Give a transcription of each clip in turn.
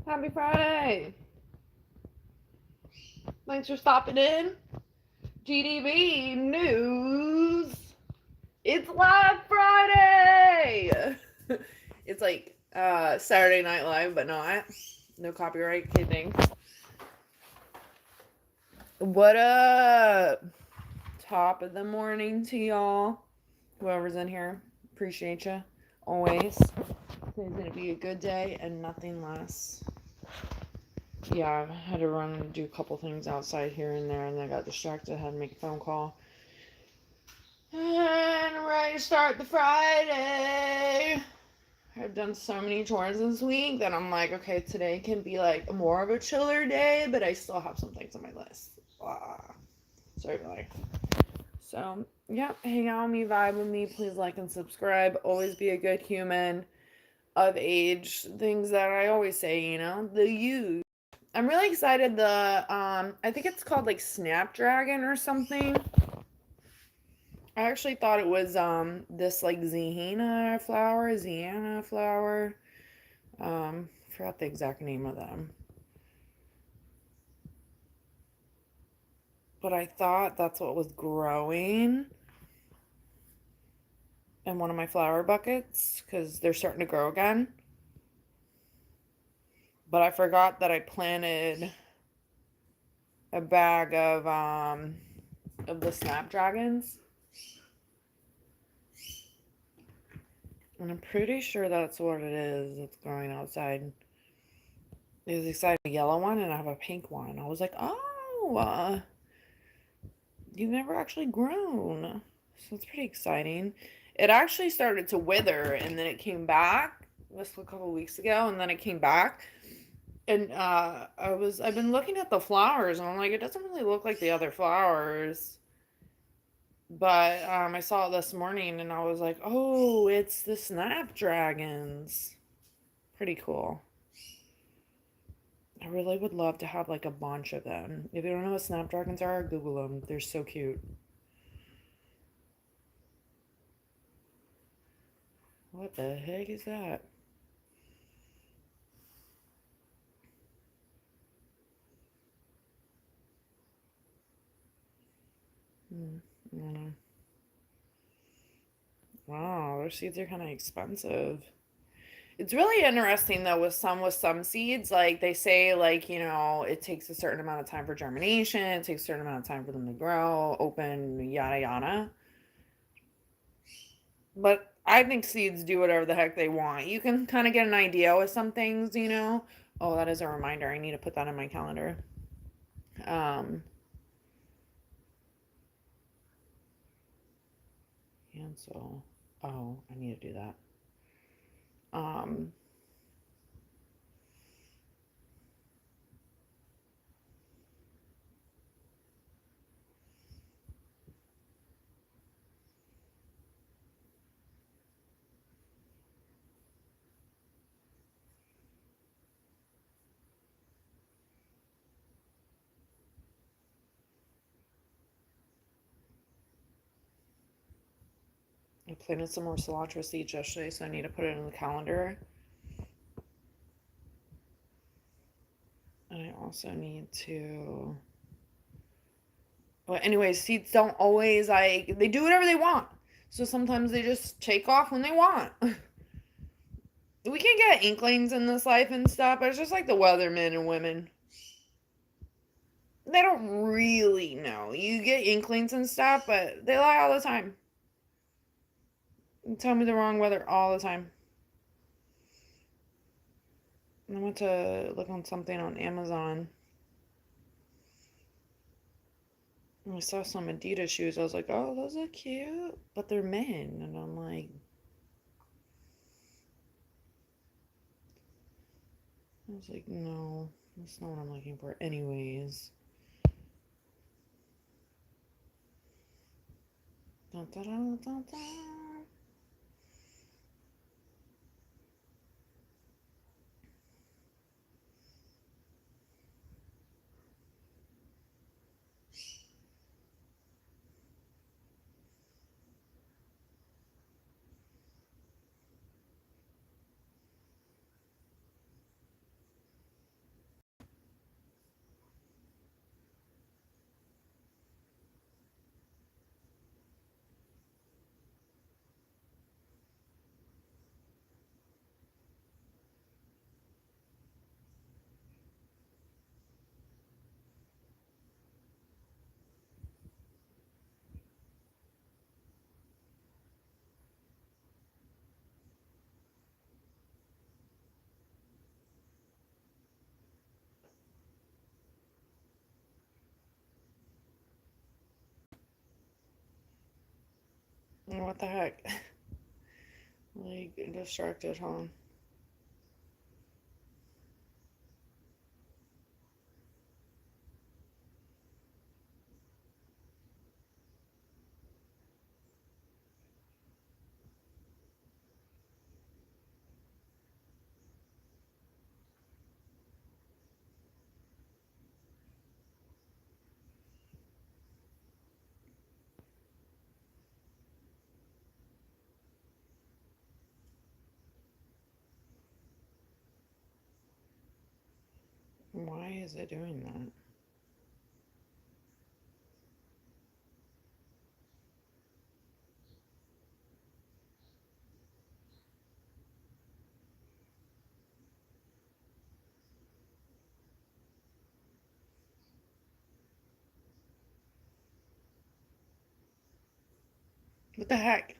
Happy Friday. Thanks for stopping in. GDB News. It's Live Friday. It's like Saturday Night Live, but not. No copyright. Okay, thanks. What up? Top of the morning to y'all. Whoever's in here. Appreciate you. Always. Today's going to be a good day and nothing less. Yeah, I had to run and do a couple things outside here and there, and then I got distracted. I had to make a phone call. And I'm ready to start the Friday. I've done so many chores this week that I'm like, okay, today can be like more of a chiller day, but I still have some things on my list. Sorry, like. So, yeah, hang out with me, vibe with me. Please like and subscribe. Always be a good human of age. Things that I always say, you know, the youth. I'm really excited. I think it's called like Snapdragon or something. I actually thought it was this like Ziana flower. Forgot the exact name of them. But I thought that's what was growing in one of my flower buckets because they're starting to grow again. But I forgot that I planted a bag of the Snapdragons. And I'm pretty sure that's what it is that's growing outside. There's a exciting yellow one and I have a pink one. I was like, oh, you've never actually grown. So it's pretty exciting. It actually started to wither and then it came back. This was a couple weeks ago and then it came back. And I've been looking at the flowers and I'm like, it doesn't really look like the other flowers. But I saw it this morning and I was like, oh, it's the Snapdragons. Pretty cool. I really would love to have like a bunch of them. If you don't know what Snapdragons are, Google them. They're so cute. What the heck is that? I don't know. Wow, those seeds are kind of expensive. It's really interesting though with some seeds, like they say like, you know, it takes a certain amount of time for germination, it takes a certain amount of time for them to grow, open, yada yada. But I think seeds do whatever the heck they want. You can kind of get an idea with some things, you know. Oh, that is a reminder. I need to put that on my calendar. Cancel. Oh, I need to do that. Um, I planted some more cilantro seeds yesterday, so I need to put it in the calendar. And I also need to. But anyways, seeds don't always like they do whatever they want. So sometimes they just take off when they want. We can get inklings in this life and stuff, but it's just like the weathermen and women. They don't really know. You get inklings and stuff, but they lie all the time. Tell me the wrong weather all the time. I went to look on something on Amazon. And I saw some Adidas shoes. I was like, oh, those are cute. But they're men. And I'm like, no, that's not what I'm looking for. Anyways. Dun, dun, dun, dun, dun. What the heck? Like, distracted, huh? Why is it doing that? What the heck?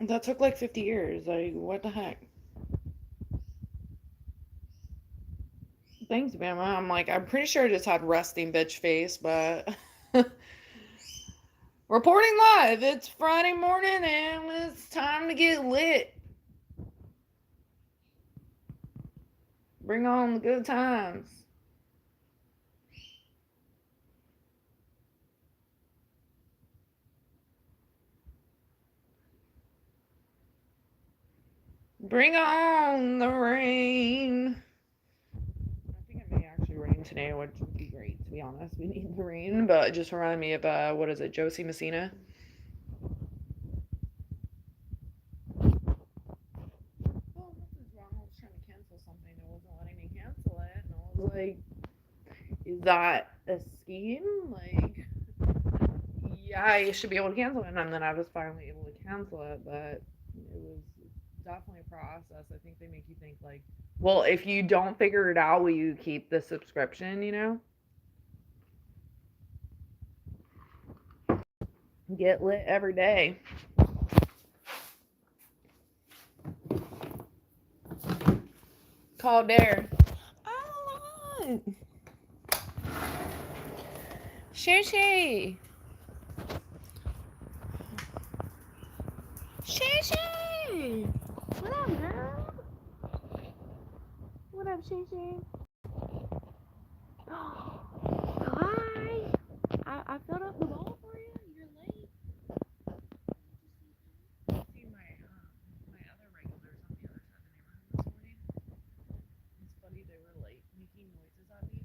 That took like 50 years. Like, what the heck? Thanks, Bama. I'm like, I'm pretty sure I just had resting bitch face, but reporting live. It's Friday morning and it's time to get lit. Bring on the good times. Bring on the rain. I think it may actually rain today, which would be great, to be honest. We need the rain, but it just reminded me of, what is it, Josie Messina? Oh, nothing's wrong. I was trying to cancel something. It wasn't letting me cancel it. And I was like, is that a scheme? Like, yeah, I should be able to cancel it. And then I was finally able to cancel it, but it was definitely a process. I think they make you think, like, well, if you don't figure it out, will you keep the subscription, you know? Get lit every day. Call Dare. Oh, Shay Shay. Shay Shay. What up, girl? What up, Shay Shay? Hi. I filled up the bowl for you. You're late. See my other regulars on the other side of the neighborhood this morning. It's funny they were late making noises at me.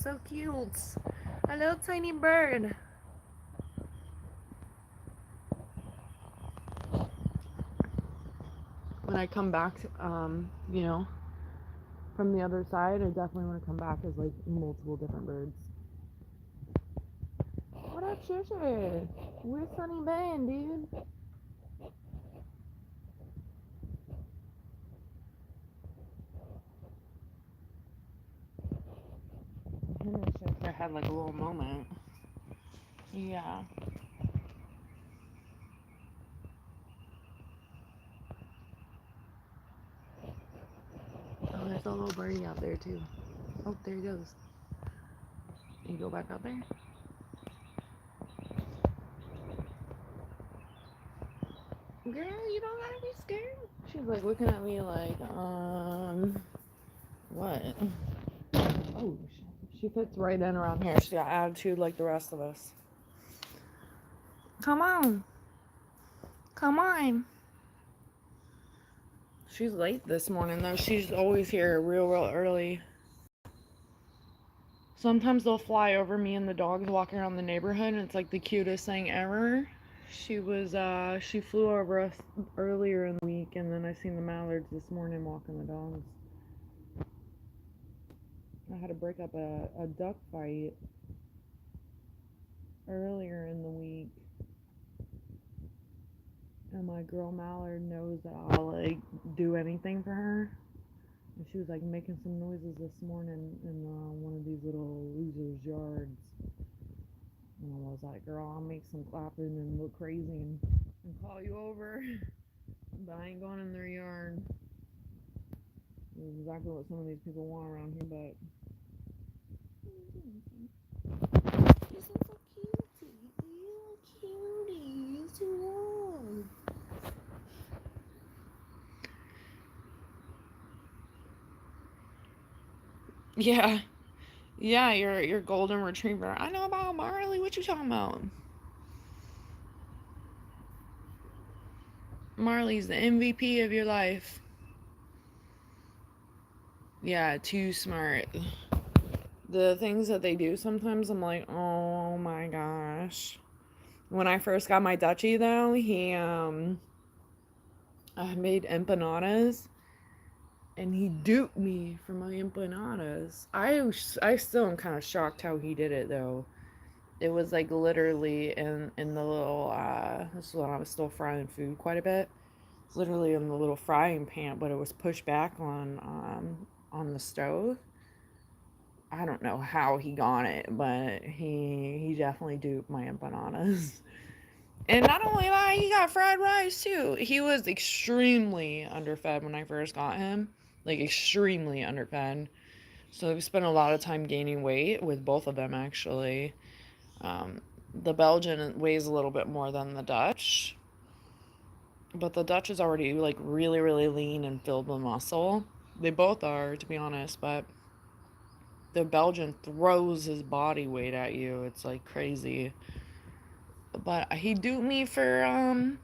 So cute. A little tiny bird. When I come back, you know, from the other side, I definitely want to come back as like multiple different birds. What up, Shusha? Where's Sunny been, dude? Him and Shusha had like a little moment. Yeah. Oh, there's a little birdie out there too. Oh, there he goes. You go back out there? Girl, you don't gotta be scared. She's like looking at me like, what? Oh, she fits right in around here. She's got attitude like the rest of us. Come on. Come on. She's late this morning though. She's always here real early. Sometimes they'll fly over me and the dogs walking around the neighborhood and it's like the cutest thing ever. She flew over us earlier in the week and then I seen the mallards this morning walking the dogs. I had to break up a duck fight earlier in the week. And my girl Mallard knows that I'll like do anything for her. And she was like making some noises this morning in one of these little losers' yards. And I was like, girl, I'll make some clapping and look crazy and call you over. But I ain't going in their yard. This is exactly what some of these people want around here, but this is so cutie. It's too long. Yeah. Yeah, your golden retriever. I know about Marley. What you talking about? Marley's the MVP of your life. Yeah, too smart. The things that they do sometimes, I'm like, oh my gosh. When I first got my Dutchie, though, I made empanadas, and he duped me for my empanadas. I still am kind of shocked how he did it, though. It was like literally in the little this is when I was still frying food quite a bit. Literally in the little frying pan, but it was pushed back on the stove. I don't know how he got it, but he definitely duped my empanadas. And not only that, he got fried rice too. He was extremely underfed when I first got him, like extremely underfed. So we spent a lot of time gaining weight with both of them actually. The Belgian weighs a little bit more than the Dutch, but the Dutch is already like really lean and filled with muscle. They both are, to be honest, but the Belgian throws his body weight at you. It's like crazy. But he duped me for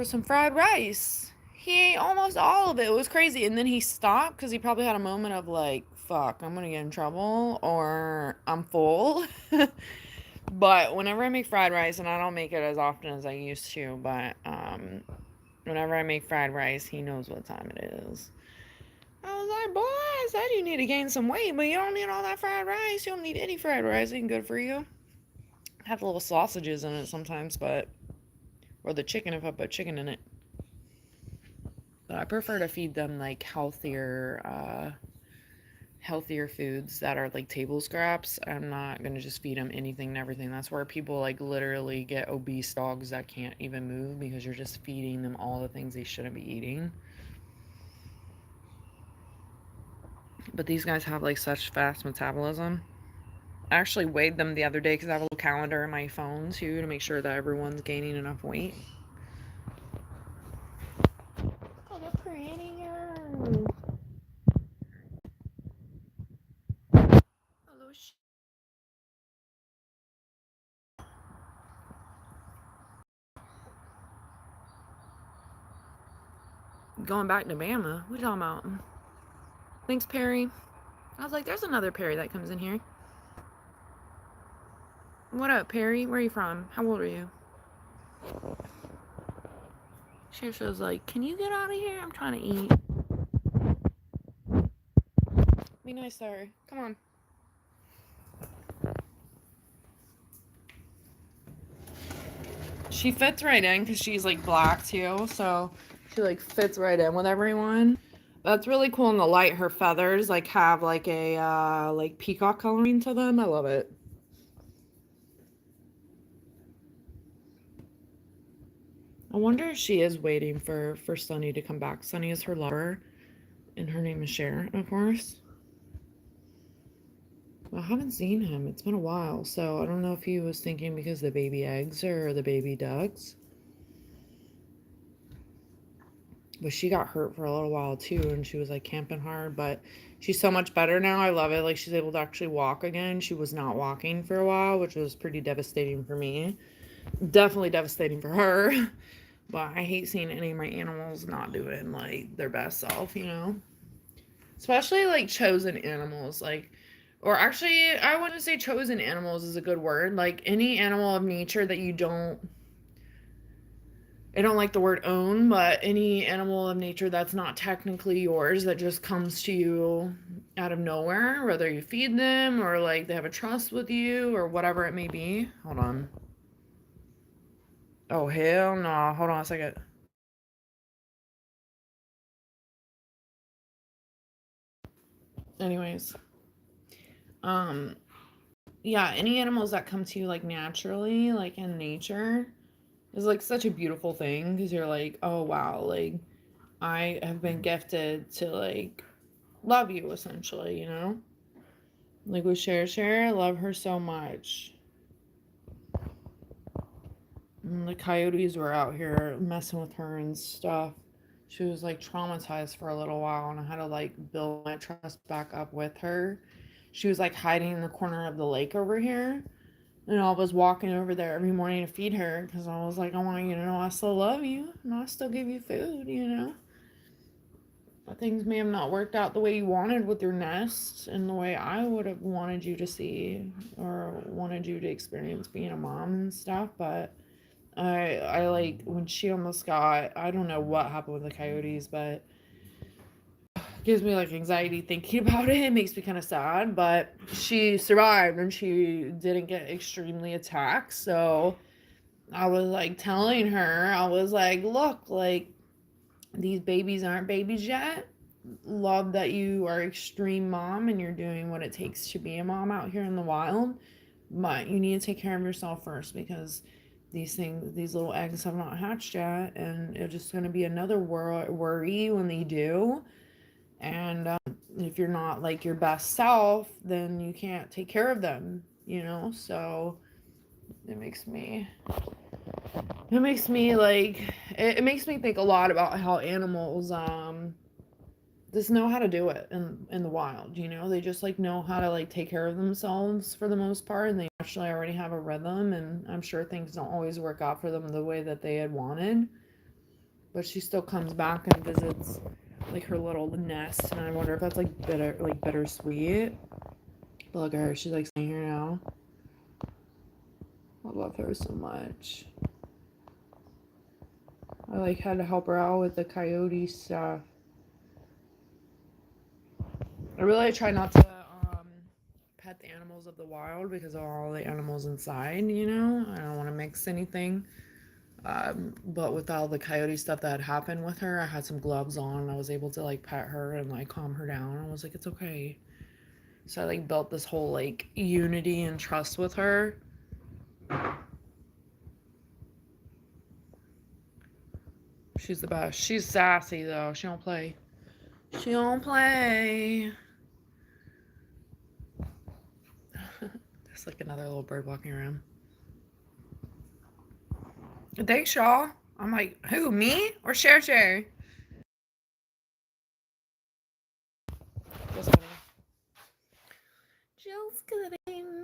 some fried rice. He ate almost all of it. It was crazy. And then he stopped because he probably had a moment of like, fuck, I'm gonna get in trouble or I'm full. But whenever I make fried rice, and I don't make it as often as I used to, but whenever I make fried rice, he knows what time it is. I was like, boy, I said you need to gain some weight, but you don't need all that fried rice. You don't need any fried rice. It ain't good for you. Have little sausages in it sometimes, but or the chicken if I put chicken in it. But I prefer to feed them like healthier foods that are like table scraps. I'm not gonna just feed them anything and everything. That's where people like literally get obese dogs that can't even move because you're just feeding them all the things they shouldn't be eating. But these guys have like such fast metabolism. I actually weighed them the other day because I have a little calendar in my phone too to make sure that everyone's gaining enough weight. Oh, they're pretty girls. Hello, going back to Bama. What are you talking about? Thanks, Perry. I was like, there's another Perry that comes in here. What up, Perry? Where are you from? How old are you? Shasha's like, can you get out of here? I'm trying to eat. Be nice to her. Come on. She fits right in because she's like black too, so she like fits right in with everyone. That's really cool in the light. Her feathers like have like a like peacock coloring to them. I love it. I wonder if she is waiting for Sunny to come back. Sunny is her lover, and her name is Sharon, of course. I haven't seen him. It's been a while, so I don't know if he was thinking because the baby eggs or the baby ducks. But she got hurt for a little while too, and she was like camping hard, but she's so much better now. I love it. Like she's able to actually walk again. She was not walking for a while, which was pretty devastating for me. Definitely devastating for her. But I hate seeing any of my animals not doing like their best self, you know? Especially like chosen animals, like, or actually, I wouldn't say chosen animals is a good word. Like any animal of nature that you don't, I don't like the word own, but any animal of nature that's not technically yours that just comes to you out of nowhere, whether you feed them or like they have a trust with you or whatever it may be. Hold on. Oh, hell no. Hold on a second. Anyways, um, yeah, any animals that come to you like naturally, like in nature, is like such a beautiful thing because you're like, oh wow, like I have been gifted to like love you essentially, you know? Like with Share, I love her so much. And the coyotes were out here messing with her and stuff. She was like traumatized for a little while, and I had to like build my trust back up with her. She was like hiding in the corner of the lake over here, and I was walking over there every morning to feed her because I was like, I want you to know I still love you and I still give you food, you know? But things may have not worked out the way you wanted with your nest and the way I would have wanted you to see or wanted you to experience being a mom and stuff, but I like when she almost got, I don't know what happened with the coyotes, but it gives me like anxiety thinking about it. It makes me kind of sad, but she survived and she didn't get extremely attacked. So I was like telling her, I was like, look, like these babies aren't babies yet. Love that you are extreme mom and you're doing what it takes to be a mom out here in the wild, but you need to take care of yourself first because these little eggs have not hatched yet, and it's just going to be another worry when they do. And if you're not like your best self, then you can't take care of them, you know? So it makes me like it makes me think a lot about how animals just know how to do it in the wild, you know? They just like know how to like take care of themselves for the most part, and they actually already have a rhythm, and I'm sure things don't always work out for them the way that they had wanted. But she still comes back and visits like her little nest, and I wonder if that's like bittersweet. But look at her, she's like staying here now. I love her so much. I like had to help her out with the coyote stuff. I really try not to pet the animals of the wild because of all the animals inside, you know? I don't want to mix anything. But with all the coyote stuff that had happened with her, I had some gloves on. I was able to like pet her and like calm her down. I was like, it's okay. So I like built this whole like unity and trust with her. She's the best. She's sassy though. She don't play. She don't play. There's like another little bird walking around. Thanks, Shaw. I'm like, who, me or Cher? Just kidding. Just kidding.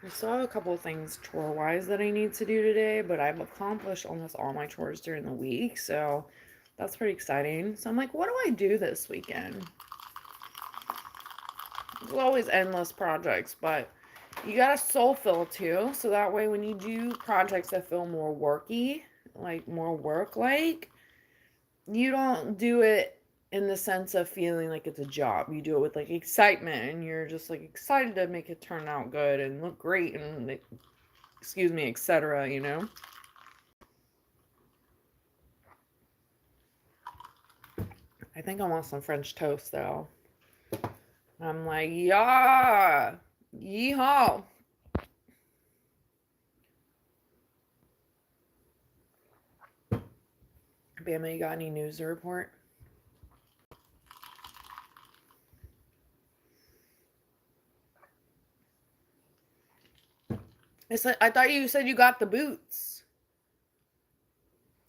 I still have a couple of things chore-wise that I need to do today, but I've accomplished almost all my chores during the week, so that's pretty exciting. So I'm like, what do I do this weekend? There's always endless projects, but you gotta soul fill too, so that way when you do projects that feel more worky, like more work-like, you don't do it in the sense of feeling like it's a job. You do it with like excitement, and you're just like excited to make it turn out good and look great and excuse me, etc., you know? I think I want some French toast though. I'm like, yeah, yeehaw. Bama, you got any news to report? I thought you said you got the boots.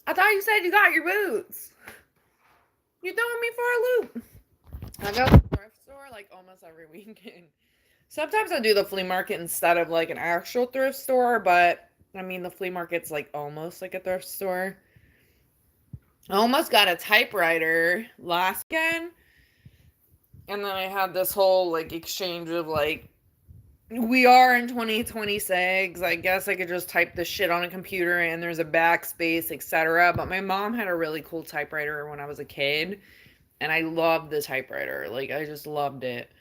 I thought you said you got your boots. You're throwing me for a loop. I go to the thrift store like almost every weekend. Sometimes I do the flea market instead of like an actual thrift store, but I mean, the flea market's like almost like a thrift store. I almost got a typewriter last weekend, and then I had this whole like exchange of like, we are in 2026. I guess I could just type this shit on a computer and there's a backspace, etc. But my mom had a really cool typewriter when I was a kid, and I loved the typewriter. Like, I just loved it.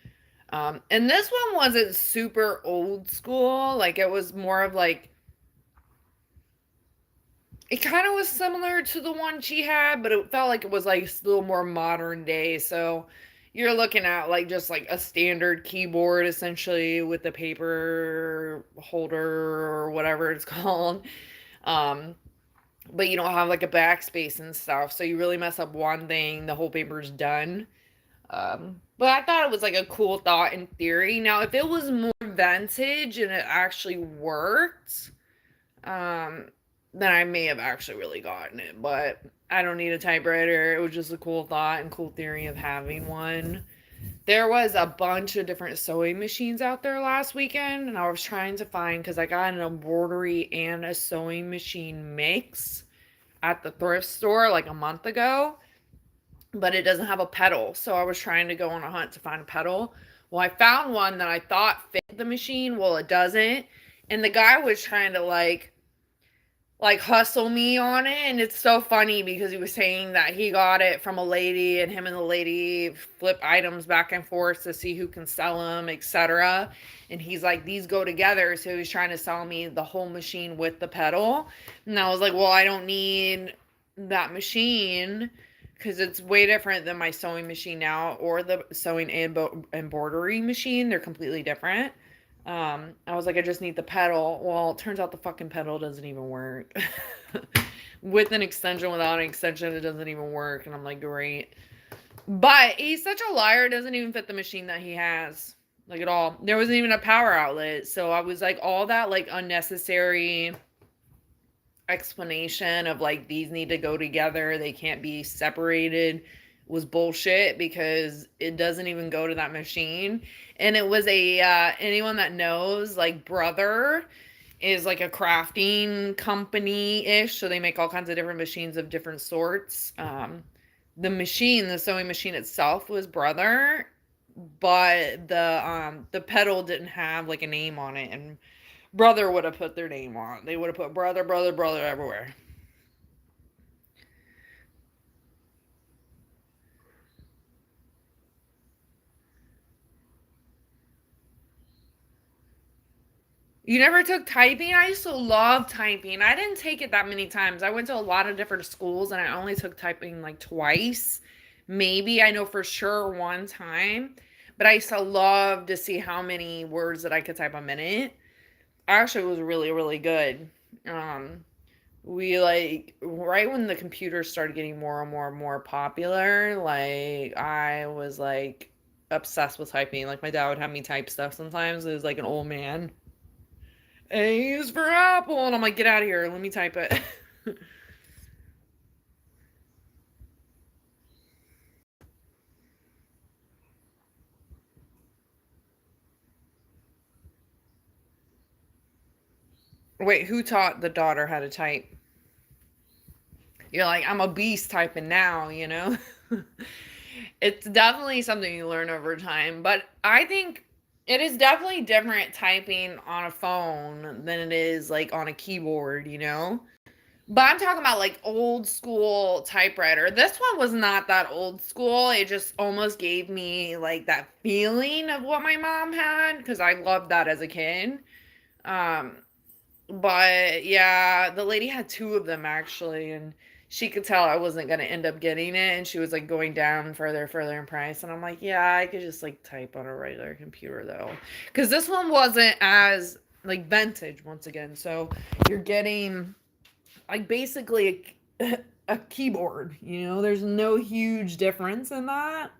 And this one wasn't super old school. Like, it was more of like, it kind of was similar to the one she had, but it felt like it was like a little more modern day. So you're looking at like just like a standard keyboard essentially with the paper holder or whatever it's called. Um, but you don't have like a backspace and stuff. So you really mess up one thing, the whole paper's done. But I thought it was like a cool thought in theory. Now, if it was more vintage and it actually worked, um, then I may have actually really gotten it. But I don't need a typewriter. It was just a cool thought and cool theory of having one. There was a bunch of different sewing machines out there last weekend, and I was trying to find, because I got an embroidery and a sewing machine mix at the thrift store like a month ago, but it doesn't have a pedal. So I was trying to go on a hunt to find a pedal. Well, I found one that I thought fit the machine. Well, it doesn't. And the guy was trying to like hustle me on it, and it's so funny because he was saying that he got it from a lady, and him and the lady flip items back and forth to see who can sell them, etc. And he's like, these go together, so he's trying to sell me the whole machine with the pedal. And I was like, well, I don't need that machine because it's way different than my sewing machine now or the sewing and embroidery machine. They're completely different. I was like, I just need the pedal. Well, it turns out the fucking pedal doesn't even work. With an extension, without an extension, it doesn't even work. And I'm like, great. But he's such a liar. It doesn't even fit the machine that he has. Like, at all. There wasn't even a power outlet. So I was like, all that like unnecessary explanation of like, these need to go together, they can't be separated, was bullshit, because it doesn't even go to that machine. And it was a anyone that knows, like, Brother is like a crafting company-ish, so they make all kinds of different machines of different sorts. The sewing machine itself was Brother, but the pedal didn't have like a name on it, and Brother would have put their name on. They would have put brother, brother, brother everywhere. You never took typing? I used to love typing. I didn't take it that many times. I went to a lot of different schools and I only took typing like twice. Maybe I know for sure one time. But I used to love to see how many words that I could type a minute. Actually, it was really, really good. Um, we like right when the computers started getting more and more and more popular, like I was like obsessed with typing. Like my dad would have me type stuff sometimes. It was like an old man. A is for apple, and I'm like, get out of here, let me type it. Wait, who taught the daughter how to type? You're like, I'm a beast typing now, you know? It's definitely something you learn over time, but I think it is definitely different typing on a phone than it is like on a keyboard, you know? But I'm talking about like old school typewriter. This one was not that old school. It just almost gave me like that feeling of what my mom had because I loved that as a kid. Um, but yeah, the lady had two of them actually, and she could tell I wasn't gonna end up getting it, and she was like going down further in price. And I'm like, yeah, I could just like type on a regular computer though, because this one wasn't as like vintage once again. So you're getting like basically a keyboard. You know, there's no huge difference in that.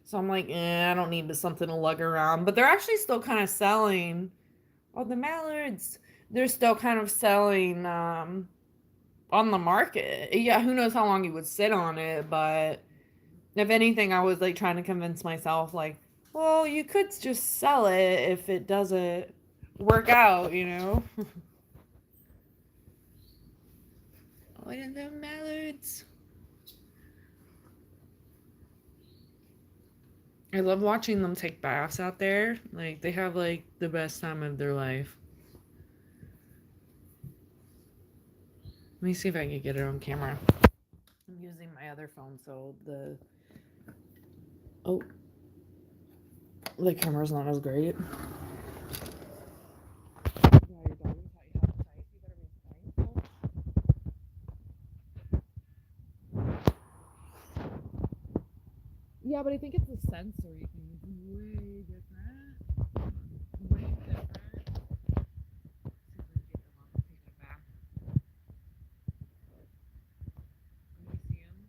So I'm like, I don't need something to lug around. But they're actually still kind of selling. Oh, the mallards. They're still kind of selling on the market. Yeah, who knows how long you would sit on it, but if anything, I was like trying to convince myself, like, well, you could just sell it if it doesn't work out, you know? What are the mallards? I love watching them take baths out there. Like, they have like the best time of their life. Let me see if I can get it on camera. I'm using my other phone, so oh, the camera's not as great. Yeah, but I think it's a sensory thing. It's way different. Way different. See if we can get them on take it back. When you see them,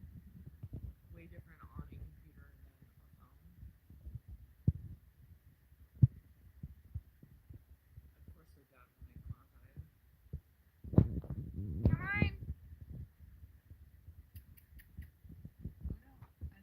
way different on a computer than a phone. Of course, they're done when they come outside. Come on! I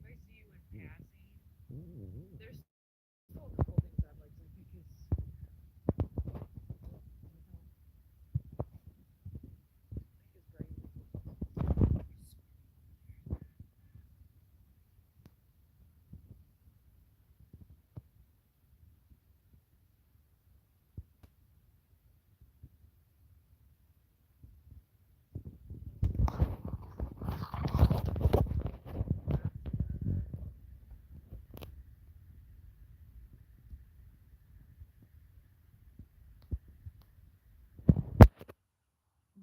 think, yeah,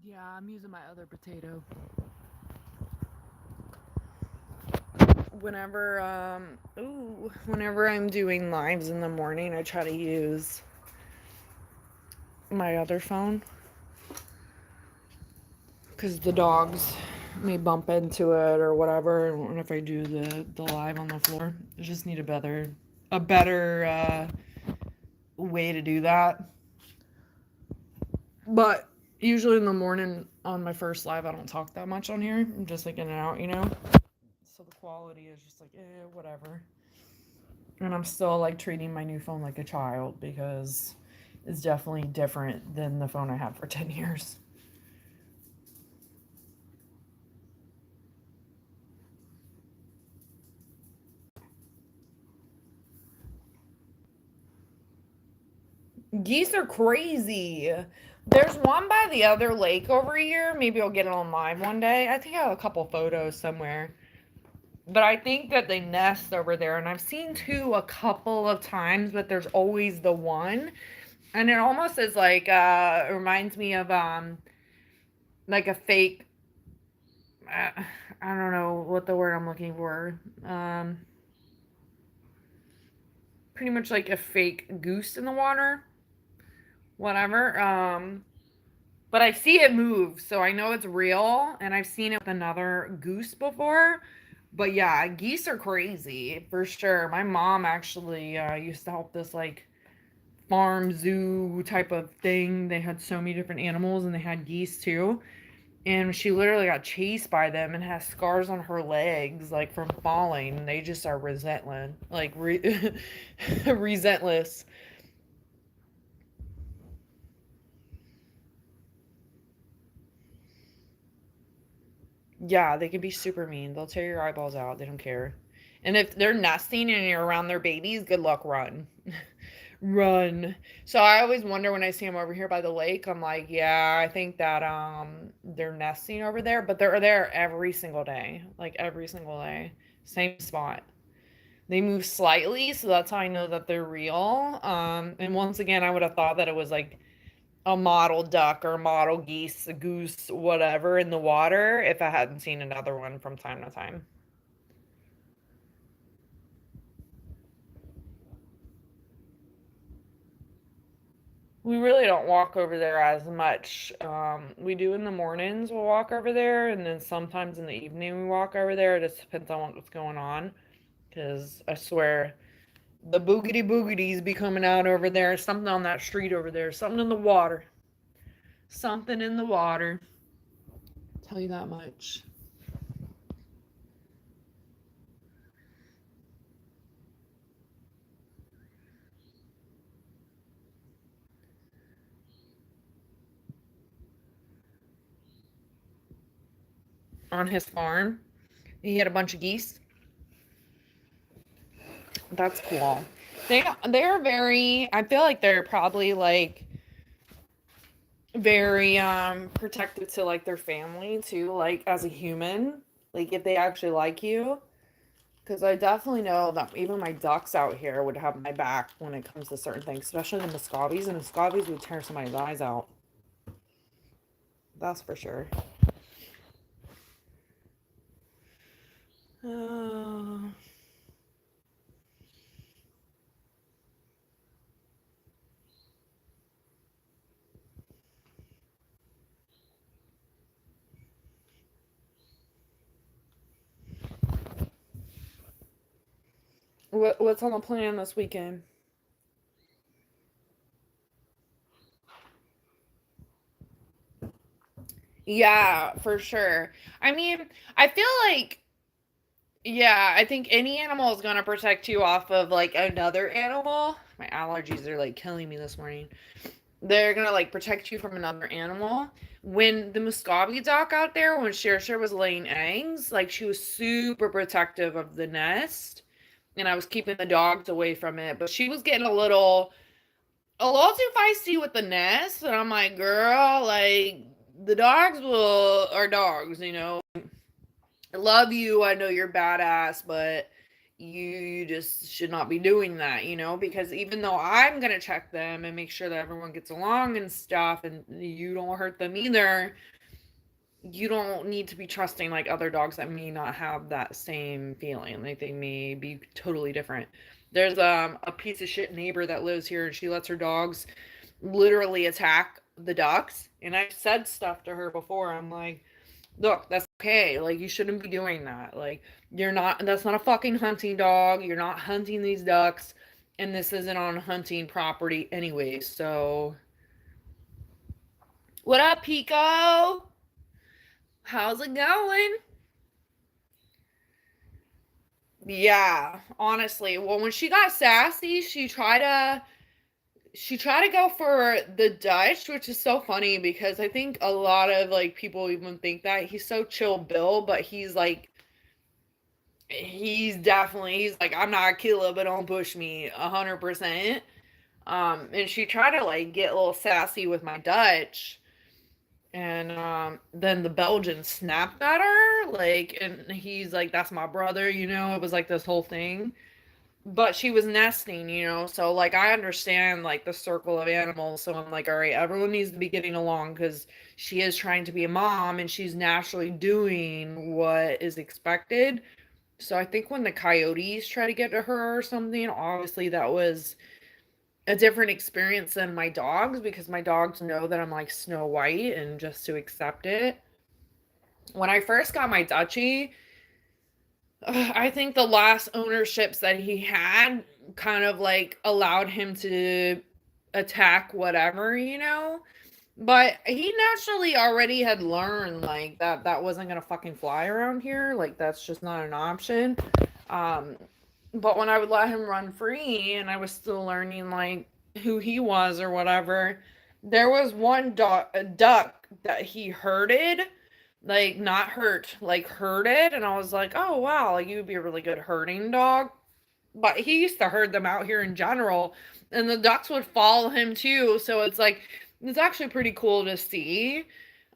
Yeah, I'm using my other potato. Whenever I'm doing lives in the morning, I try to use my other phone because the dogs may bump into it or whatever. And if I do the live on the floor, I just need a better way to do that. But usually in the morning on my first live, I don't talk that much on here. I'm just like in and out, you know. So the quality is just like whatever. And I'm still like treating my new phone like a child because it's definitely different than the phone I had for 10 years. Geese are crazy. There's one by the other lake over here. Maybe I'll get it on live one day. I think I have a couple photos somewhere. But I think that they nest over there. And I've seen two a couple of times, but there's always the one. And it almost is like it reminds me of like a fake I don't know what the word I'm looking for. Pretty much like a fake goose in the water. Whatever. But I see it move, so I know it's real, and I've seen it with another goose before. But yeah, geese are crazy for sure. My mom actually used to help this like farm zoo type of thing. They had so many different animals, and they had geese too. And she literally got chased by them and has scars on her legs, like from falling. They just are resentless, like resentless. Yeah, they can be super mean. They'll tear your eyeballs out. They don't care. And if they're nesting and you're around their babies, good luck, run. Run. So I always wonder when I see them over here by the lake, I'm like, yeah, I think that they're nesting over there, but they're there every single day. Like every single day. Same spot. They move slightly, so that's how I know that they're real. And once again, I would have thought that it was like a model duck or a model geese, a goose, whatever in the water if I hadn't seen another one from time to time. We really don't walk over there as much. We do in the mornings, we'll walk over there, and then sometimes in the evening we walk over there. It just depends on what's going on. Because I swear, the boogity boogities be coming out over there. Something on that street over there. Something in the water. Something in the water. I'll tell you that much. On his farm, he had a bunch of geese. That's cool. They're very. I feel like they're probably like very protective to like their family too, like as a human, like if they actually like you. Because I definitely know that even my ducks out here would have my back when it comes to certain things, especially the muscovies, and muscovies would tear somebody's eyes out. That's for sure. Uh, what's on the plan this weekend? Yeah, for sure. I mean, I feel like yeah, I think any animal is gonna protect you off of like another animal. My allergies are like killing me this morning. They're gonna like protect you from another animal. When the Muscovy duck out there, when Shir was laying eggs, like she was super protective of the nest, and I was keeping the dogs away from it. But she was getting a little too feisty with the nest, and I'm like, girl, like the dogs will are dogs, you know. I love you. I know you're badass, but you just should not be doing that, you know, because even though I'm going to check them and make sure that everyone gets along and stuff and you don't hurt them either, you don't need to be trusting like other dogs that may not have that same feeling. Like they may be totally different. There's a piece of shit neighbor that lives here and she lets her dogs literally attack the ducks. And I've said stuff to her before. I'm like, look, that's okay. Like, you shouldn't be doing that. Like, that's not a fucking hunting dog. You're not hunting these ducks. And this isn't on hunting property anyway. So, what up, Pico? How's it going? Yeah, honestly. Well, when she got sassy, she tried to go for the Dutch, which is so funny because I think a lot of like people even think that he's so chill Bill, but he's like, I'm not a killer, but don't push me 100%. And she tried to like get a little sassy with my Dutch, and then the Belgian snapped at her, like, and he's like, "That's my brother," you know. It was like this whole thing, but she was nesting, so like I understand like the circle of animals. So I'm like, all right, everyone needs to be getting along because she is trying to be a mom and she's naturally doing what is expected. So I think when the coyotes try to get to her or something, obviously that was a different experience than my dogs because my dogs know that I'm like Snow White and just to accept it. When I first got my Dutchie, I think the last ownerships that he had kind of like allowed him to attack whatever. But he naturally already had learned like that wasn't gonna fucking fly around here. Like that's just not an option. Um, but when I would let him run free and I was still learning like who he was or whatever, there was one duck that he herded, like not hurt, like herded, and I was like, oh wow, like you would be a really good herding dog. But he used to herd them out here in general, and the ducks would follow him too. So it's like it's actually pretty cool to see.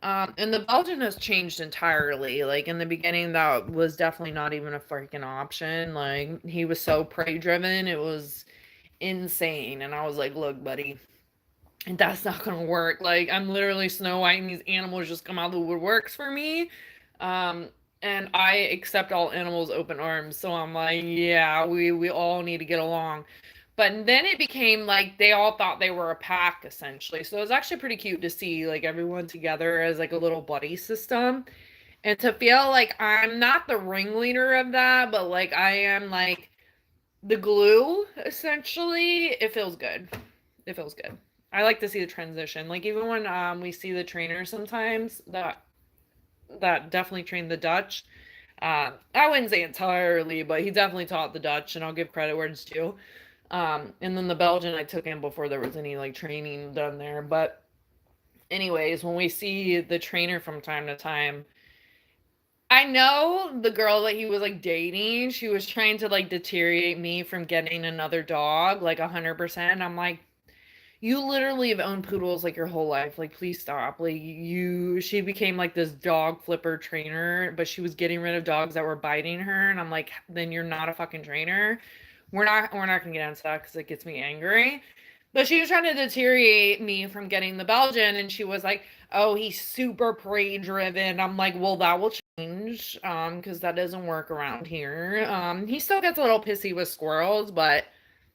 And the Belgian has changed entirely. Like in the beginning, that was definitely not even a freaking option. Like he was so prey driven, it was insane. And I was like, look, buddy, that's not gonna work. Like I'm literally Snow White, and these animals just come out of the woodworks for me. Um, and I accept all animals open arms. So I'm like, yeah, we all need to get along. But then it became like they all thought they were a pack essentially. So it was actually pretty cute to see like everyone together as like a little buddy system. And to feel like I'm not the ringleader of that, but like I am like the glue essentially. It feels good. It feels good. I like to see the transition. Like even when we see the trainer sometimes that definitely trained the Dutch. I wouldn't say entirely, but he definitely taught the Dutch, and I'll give credit where it's due. And then the Belgian I took in before there was any like training done there. But anyways, when we see the trainer from time to time, I know the girl that he was like dating, she was trying to like deteriorate me from getting another dog, like 100%. I'm like, you literally have owned poodles like your whole life. Like, please stop. Like, she became like this dog flipper trainer, but she was getting rid of dogs that were biting her. And I'm like, then you're not a fucking trainer. We're not gonna get into that because it gets me angry. But she was trying to deteriorate me from getting the Belgian, and she was like, "Oh, he's super prey driven." I'm like, "Well, that will change, because that doesn't work around here." He still gets a little pissy with squirrels, but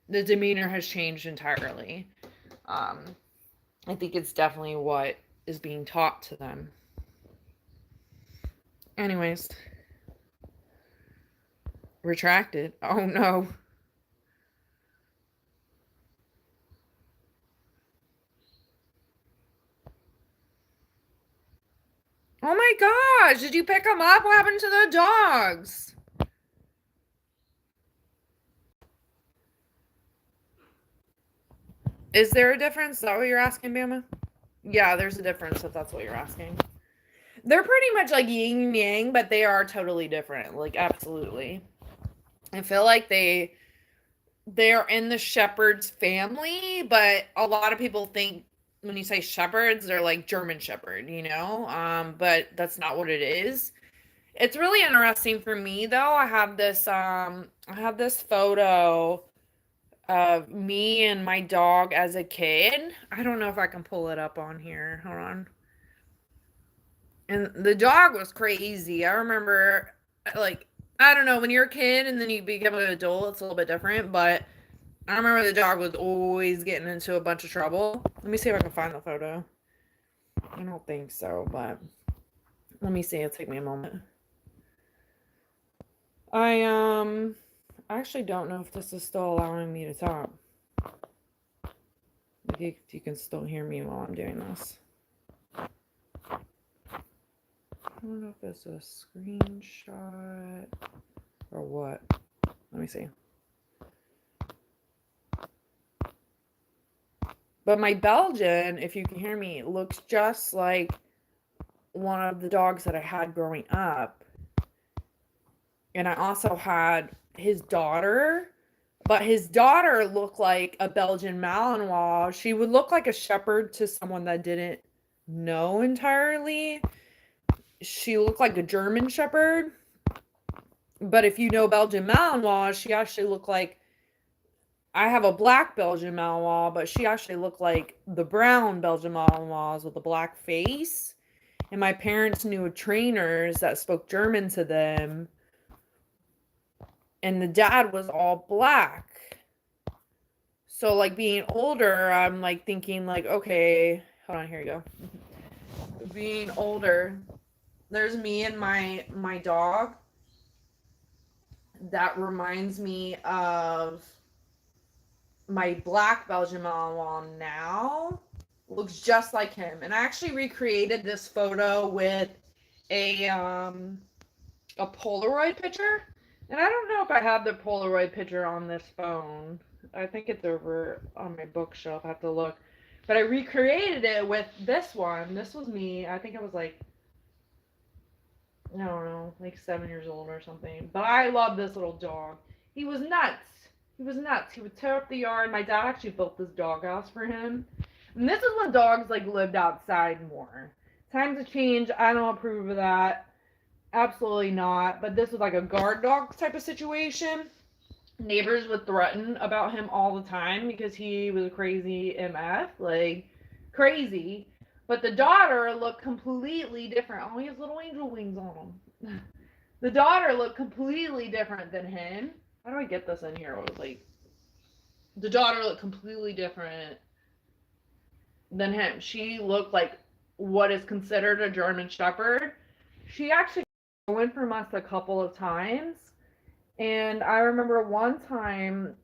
the demeanor has changed entirely. Um, I think it's definitely what is being taught to them. Anyways, retracted. Oh no. Oh my gosh, did you pick them up? What happened to the dogs? Is there a difference? Is that what you're asking, Bama? Yeah, there's a difference if that's what you're asking. They're pretty much like yin and yang, but they are totally different. Like absolutely. I feel like they're in the shepherd's family, but a lot of people think when you say shepherds, they're like German shepherd. But that's not what it is. It's really interesting for me though. I have this photo of me and my dog as a kid. I don't know if I can pull it up on here. Hold on. And the dog was crazy. I remember, like, I don't know, when you're a kid and then you become an adult, it's a little bit different. But I remember the dog was always getting into a bunch of trouble. Let me see if I can find the photo. I don't think so, but let me see. It'll take me a moment. I actually don't know if this is still allowing me to talk. If you can still hear me while I'm doing this. I don't know if it's a screenshot or what. Let me see. But my Belgian, if you can hear me, looks just like one of the dogs that I had growing up. And I also had his daughter, but his daughter looked like a Belgian Malinois. She would look like a shepherd to someone that didn't know entirely. She looked like a German shepherd. But if you know Belgian Malinois, she actually looked like I have a black Belgian Malinois, but she actually looked like the brown Belgian Malinois with a black face. And my parents knew trainers that spoke German to them, and the dad was all black. So like being older, I'm like thinking like, okay, hold on, here you go. Being older, there's me and my dog that reminds me of my black Belgian Malinois now. Looks just like him. And I actually recreated this photo with a um a Polaroid picture. And I don't know if I have the Polaroid picture on this phone. I think it's over on my bookshelf. I have to look. But I recreated it with this one. This was me. I think I was like, I don't know, like 7 years old or something. But I love this little dog. He was nuts. He was nuts. He would tear up the yard. My dad actually built this doghouse for him. And this is when dogs like lived outside more. Times have changed. I don't approve of that. Absolutely not. But this was like a guard dog type of situation. Neighbors would threaten about him all the time because he was a crazy MF, like crazy. But the daughter looked completely different. Oh, he has little angel wings on him. The daughter looked completely different than him. How do I get this in here? It was like the daughter looked completely different than him. She looked like what is considered a German Shepherd. She actually went from us a couple of times. And I remember one time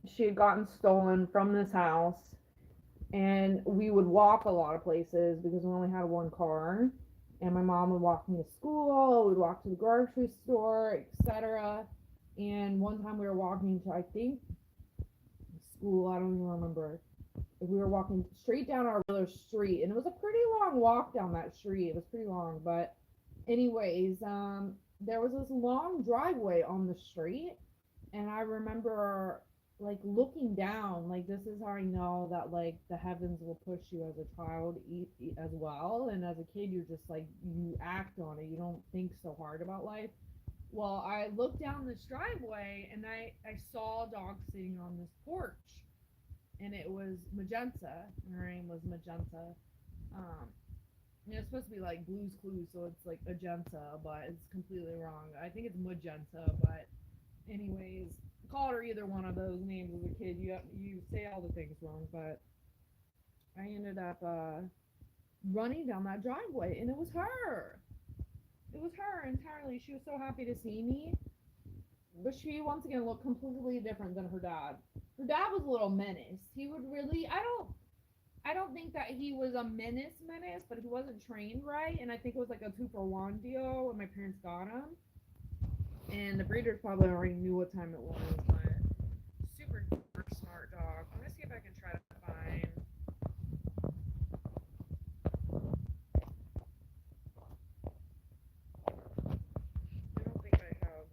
she had gotten stolen from this house, and we would walk a lot of places because we only had one car. And my mom would walk me to school, we'd walk to the grocery store, etc. And one time we were walking to, I think, school, I don't even remember. We were walking straight down our other street, and it was a pretty long walk down that street. It was pretty long, but anyways, there was this long driveway on the street, and I remember like looking down, like this is how I know that like the heavens will push you as a child as well, and as a kid you're just like you act on it, you don't think so hard about life. Well, I looked down this driveway and I saw a dog sitting on this porch, and it was Magenta. Her name was Magenta. Um, it's supposed to be like Blue's Clues, so it's like Magenta, but it's completely wrong. I think it's Magenta, but anyways, called her either one of those names as a kid. You say all the things wrong, but I ended up running down that driveway, and it was her. It was her entirely. She was so happy to see me, but she once again looked completely different than her dad. Her dad was a little menace. He would really. I don't think that he was a menace, but he wasn't trained right, and I think it was like a 2-for-1 deal when my parents got him. And the breeders probably already knew what time it was, but super smart dog. I'm gonna see if I can try to find. I don't think I have.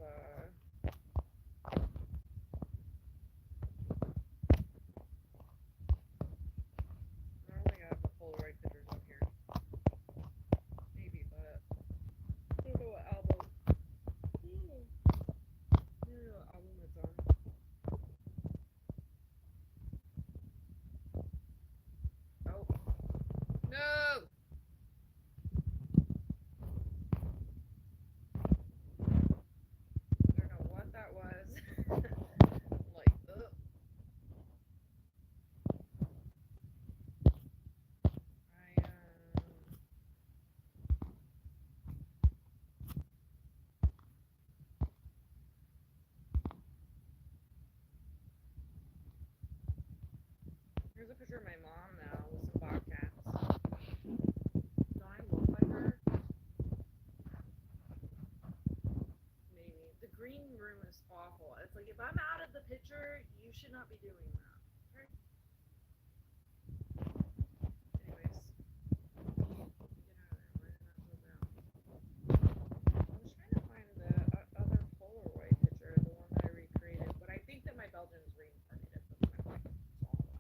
I don't think I have the Polaroid pictures up here. Maybe, but I don't know what album. I don't know what album it's on. Oh no! I don't know what that was. Like, ugh. I Here's a picture of my mom now with some bobcats. Don't I look like her? Maybe. The green room is awful. It's like if I'm out of the picture, you should not be doing that. Right? Anyways, get out of there. Why did that go down? I was trying to find the other Polaroid picture, the one that I recreated, but I think that my Belgian's reincarnated. That's kind of like all that.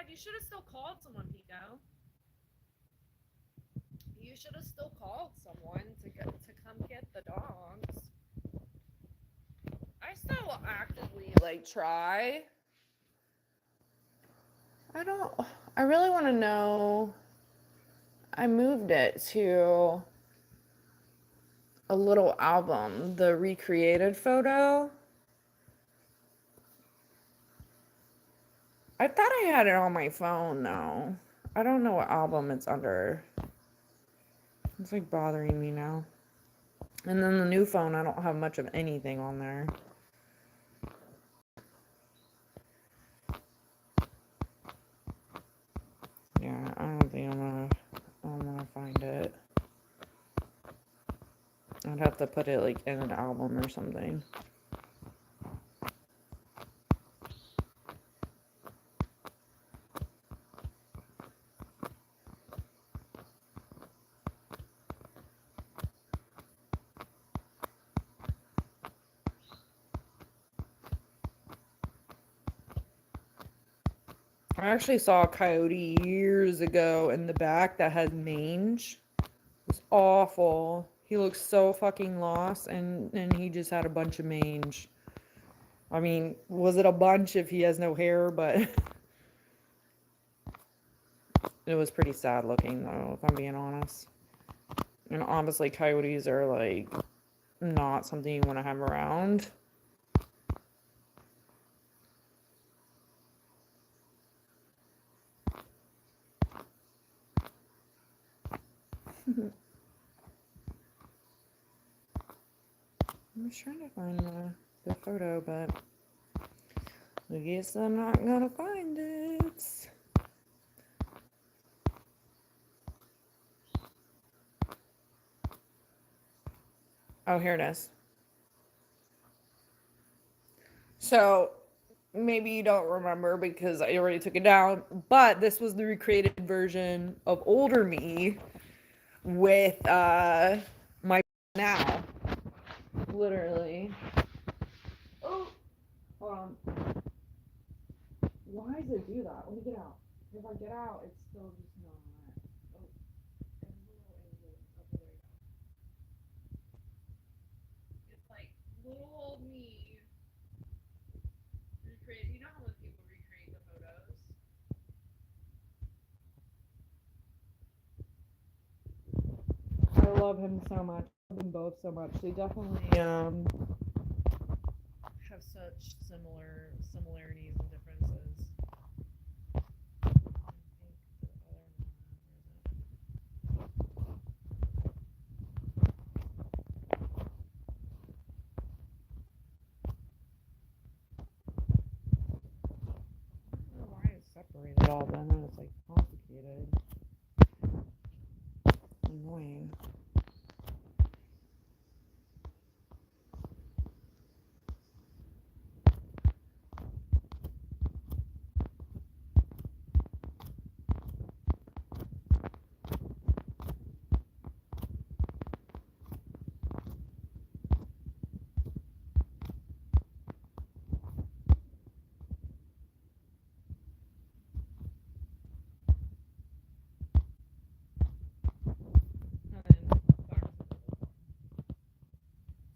God, you should have still called someone, Pico. You should have still called someone to come get the dogs. I still actively like try. I really want to know. I moved it to a little album, the recreated photo. I thought I had it on my phone though. I don't know what album it's under. It's like bothering me now. And then the new phone, I don't have much of anything on there. Yeah, I don't think I'm gonna find it. I'd have to put it like in an album or something. I actually saw a coyote years ago in the back that had mange. It was awful. He looked so fucking lost, and he just had a bunch of mange. I mean, was it a bunch if he has no hair? But it was pretty sad looking, though, if I'm being honest. And obviously, coyotes are like not something you want to have around. I'm just trying to find the photo, but I guess I'm not gonna find it. Oh, here it is. So maybe you don't remember because I already took it down, but this was the recreated version of older me with my now. Literally. Oh, hold on. Why does it do that? Let me get out. If I get out, it's still just not. Oh, it's like little old me recreate. You know how when people recreate the photos? I love him so much. I love them both so much. They definitely have such similarities and differences. I don't know why it's separated all then, and it's like complicated. Annoying.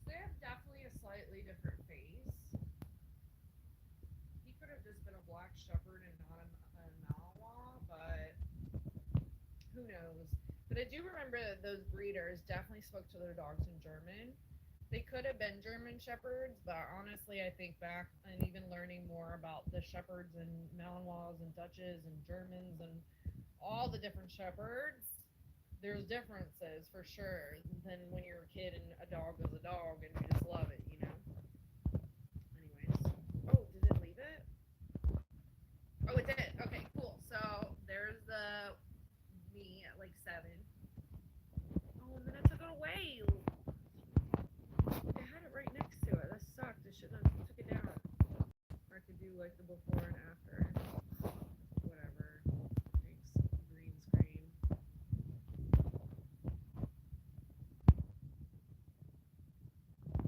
They have definitely a slightly different face. He could have just been a black shepherd and not a Malinois, but who knows? But I do remember that those breeders definitely spoke to their dogs in German. They could have been German shepherds, but honestly, I think back and even learning more about the shepherds and Malinois and Dutches and Germans and all the different shepherds, there's differences for sure than when you're a kid and a dog is a dog and you just love it, you know? Anyways. Oh, did it leave it? Oh, it did. Okay, cool. So there's the me at like 7. Oh, and then I took it away. I had it right next to it. That sucked. I should have took it down. Or I could do like the before and after. Whatever. Thanks. Green screen.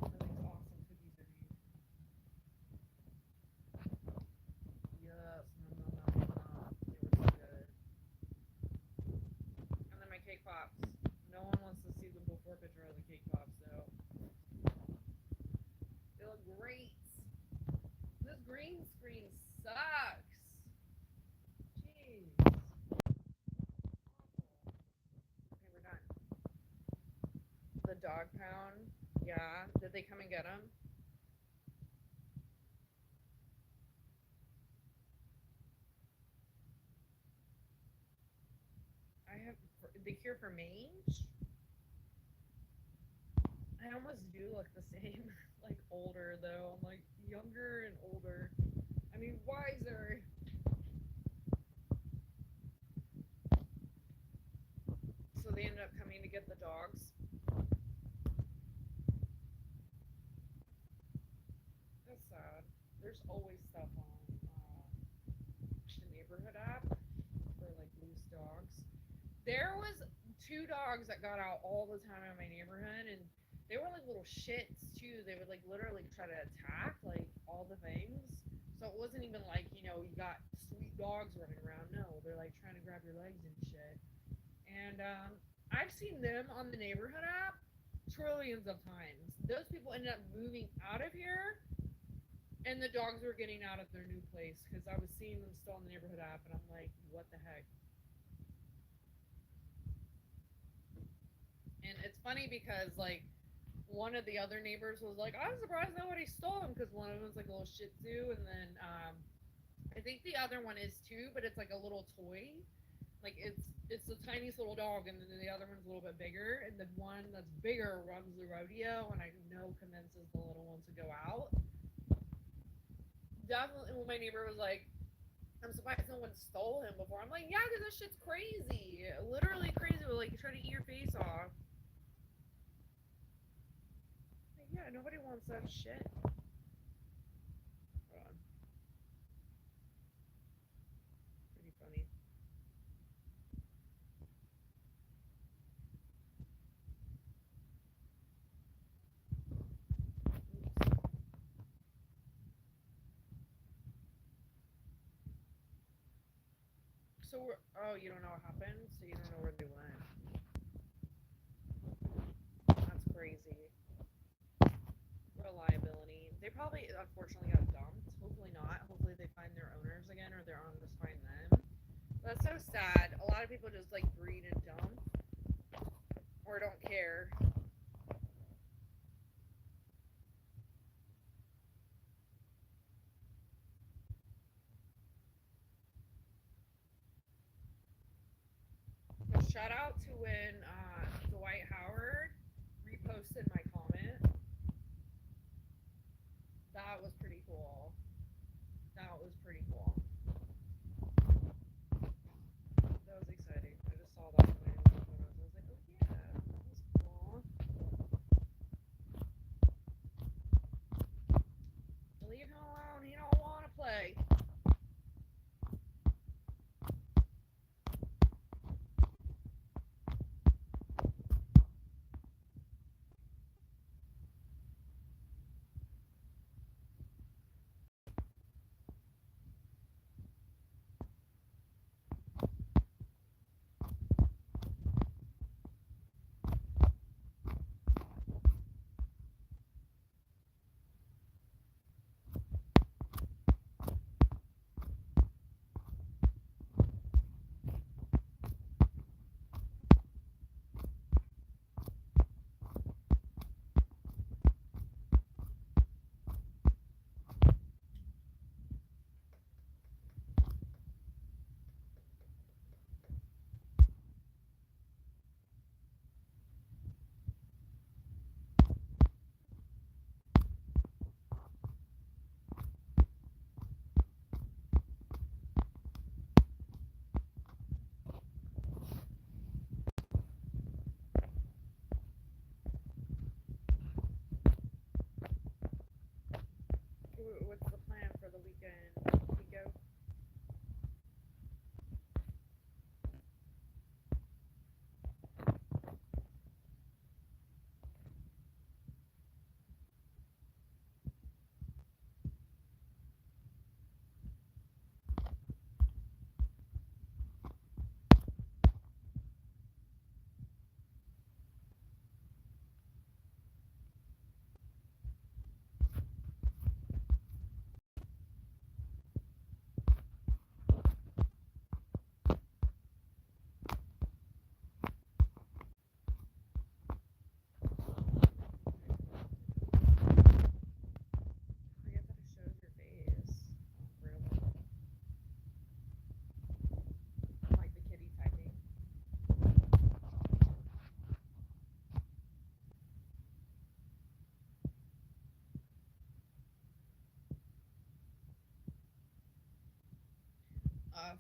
Nothing's awesome. Cookies are made. Yes. No, no, no, no. cake pops. No one wants to see the before picture of the cake pops, though. They look great. This green screen sucks. Jeez. Okay, we're done. The dog pound. Yeah. Did they come and get him? I have the cure for mange. I almost do look the same, like older though. I'm like younger and older. I mean wiser. So they ended up coming to get the dogs. That's sad. There's always stuff on the neighborhood app for like loose dogs. There was two dogs that got out all the time in my neighborhood, and they were like little shits too. They would like literally try to attack like all the things. So it wasn't even like you got sweet dogs running around. No, they're like trying to grab your legs and shit. And I've seen them on the neighborhood app trillions of times. Those people ended up moving out of here, and the dogs were getting out of their new place because I was seeing them still on the neighborhood app, and I'm like, what the heck? And it's funny because like one of the other neighbors was like, I'm surprised nobody stole him because one of them was like a little Shih Tzu, and then I think the other one is too, but it's like a little toy. Like it's the tiniest little dog, and then the other one's a little bit bigger, and the one that's bigger runs the rodeo, and I know convinces the little one to go out. Definitely, when my neighbor was like, I'm surprised no one stole him before. I'm like, yeah, because this shit's crazy, literally crazy. Like, try to eat your face off. Like, yeah, nobody wants that shit. Hold on. Pretty funny. Oops. So, oh, you don't know what happened? So you don't know where they went. That's crazy. Reliability. They probably, unfortunately, got dumped. Hopefully not. Hopefully they find their owners again, or their owners find them. That's so sad. A lot of people just like breed and dump, or don't care. But shout out to when Dwight Howard reposted my comment. That was pretty cool. That was pretty cool. That was exciting. I just saw that when I was in photos. I was like, oh yeah, that was cool. Leave him alone. He don't want to play.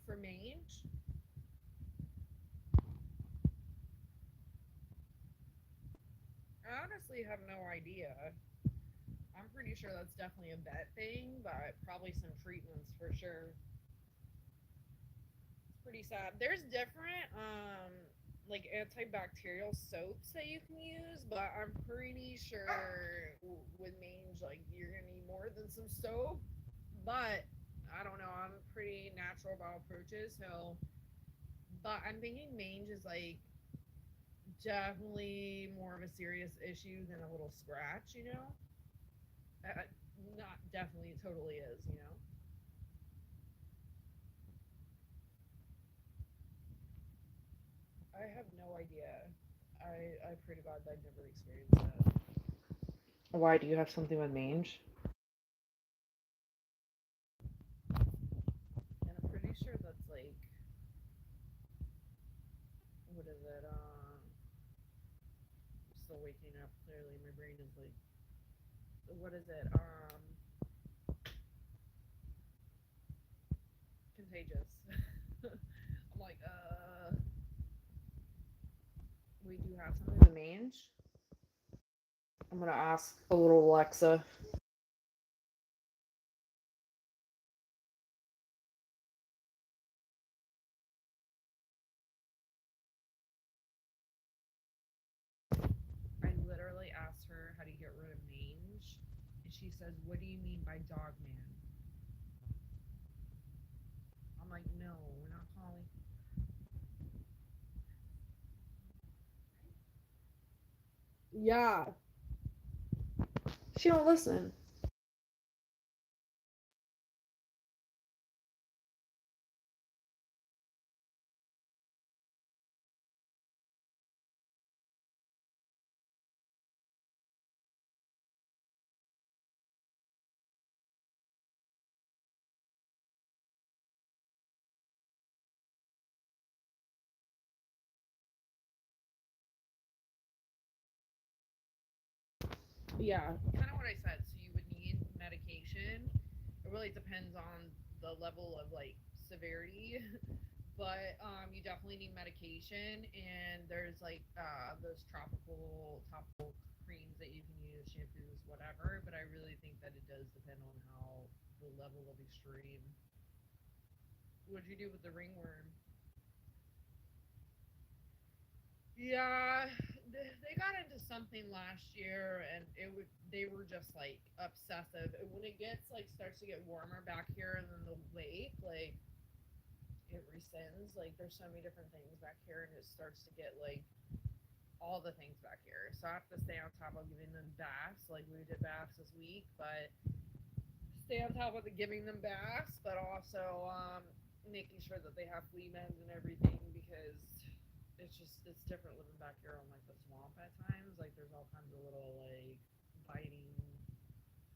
For mange, I honestly have no idea. I'm pretty sure that's definitely a vet thing, but probably some treatments for sure. It's pretty sad. There's different like antibacterial soaps that you can use, but I'm pretty sure with mange like you're gonna need more than some soap. But I don't know. I'm pretty natural about approaches, so but I'm thinking mange is like definitely more of a serious issue than a little scratch, you know? Uh, Not definitely, it totally is, you know? I have no idea. I pray to God that I've never experienced that. Why do you have something with mange? And I'm pretty sure that's like, what is it? I'm still waking up. Clearly, my brain is like, what is it? Contagious. I'm like, we do have something with mange. I'm gonna ask a little Alexa. I literally asked her how to get rid of mange, and she says, "What do you mean by dog man?" I'm like, "No, we're not calling." Yeah, she don't listen. Yeah, kind of what I said. So you would need medication. It really depends on the level of like severity, but you definitely need medication. And there's like those tropical topical creams that you can use, shampoos, whatever. But I really think that it does depend on how the level of extreme. What'd you do with the ringworm? Yeah, they got into something last year, and they were just like obsessive. When it gets like starts to get warmer back here, and then the lake like it rescinds. Like there's so many different things back here, and it starts to get like all the things back here. So I have to stay on top of giving them baths. Like we did baths this week, but stay on top of the giving them baths, but also making sure that they have flea meds and everything because it's different living back here on like the swamp at times. Like there's all kinds of little like biting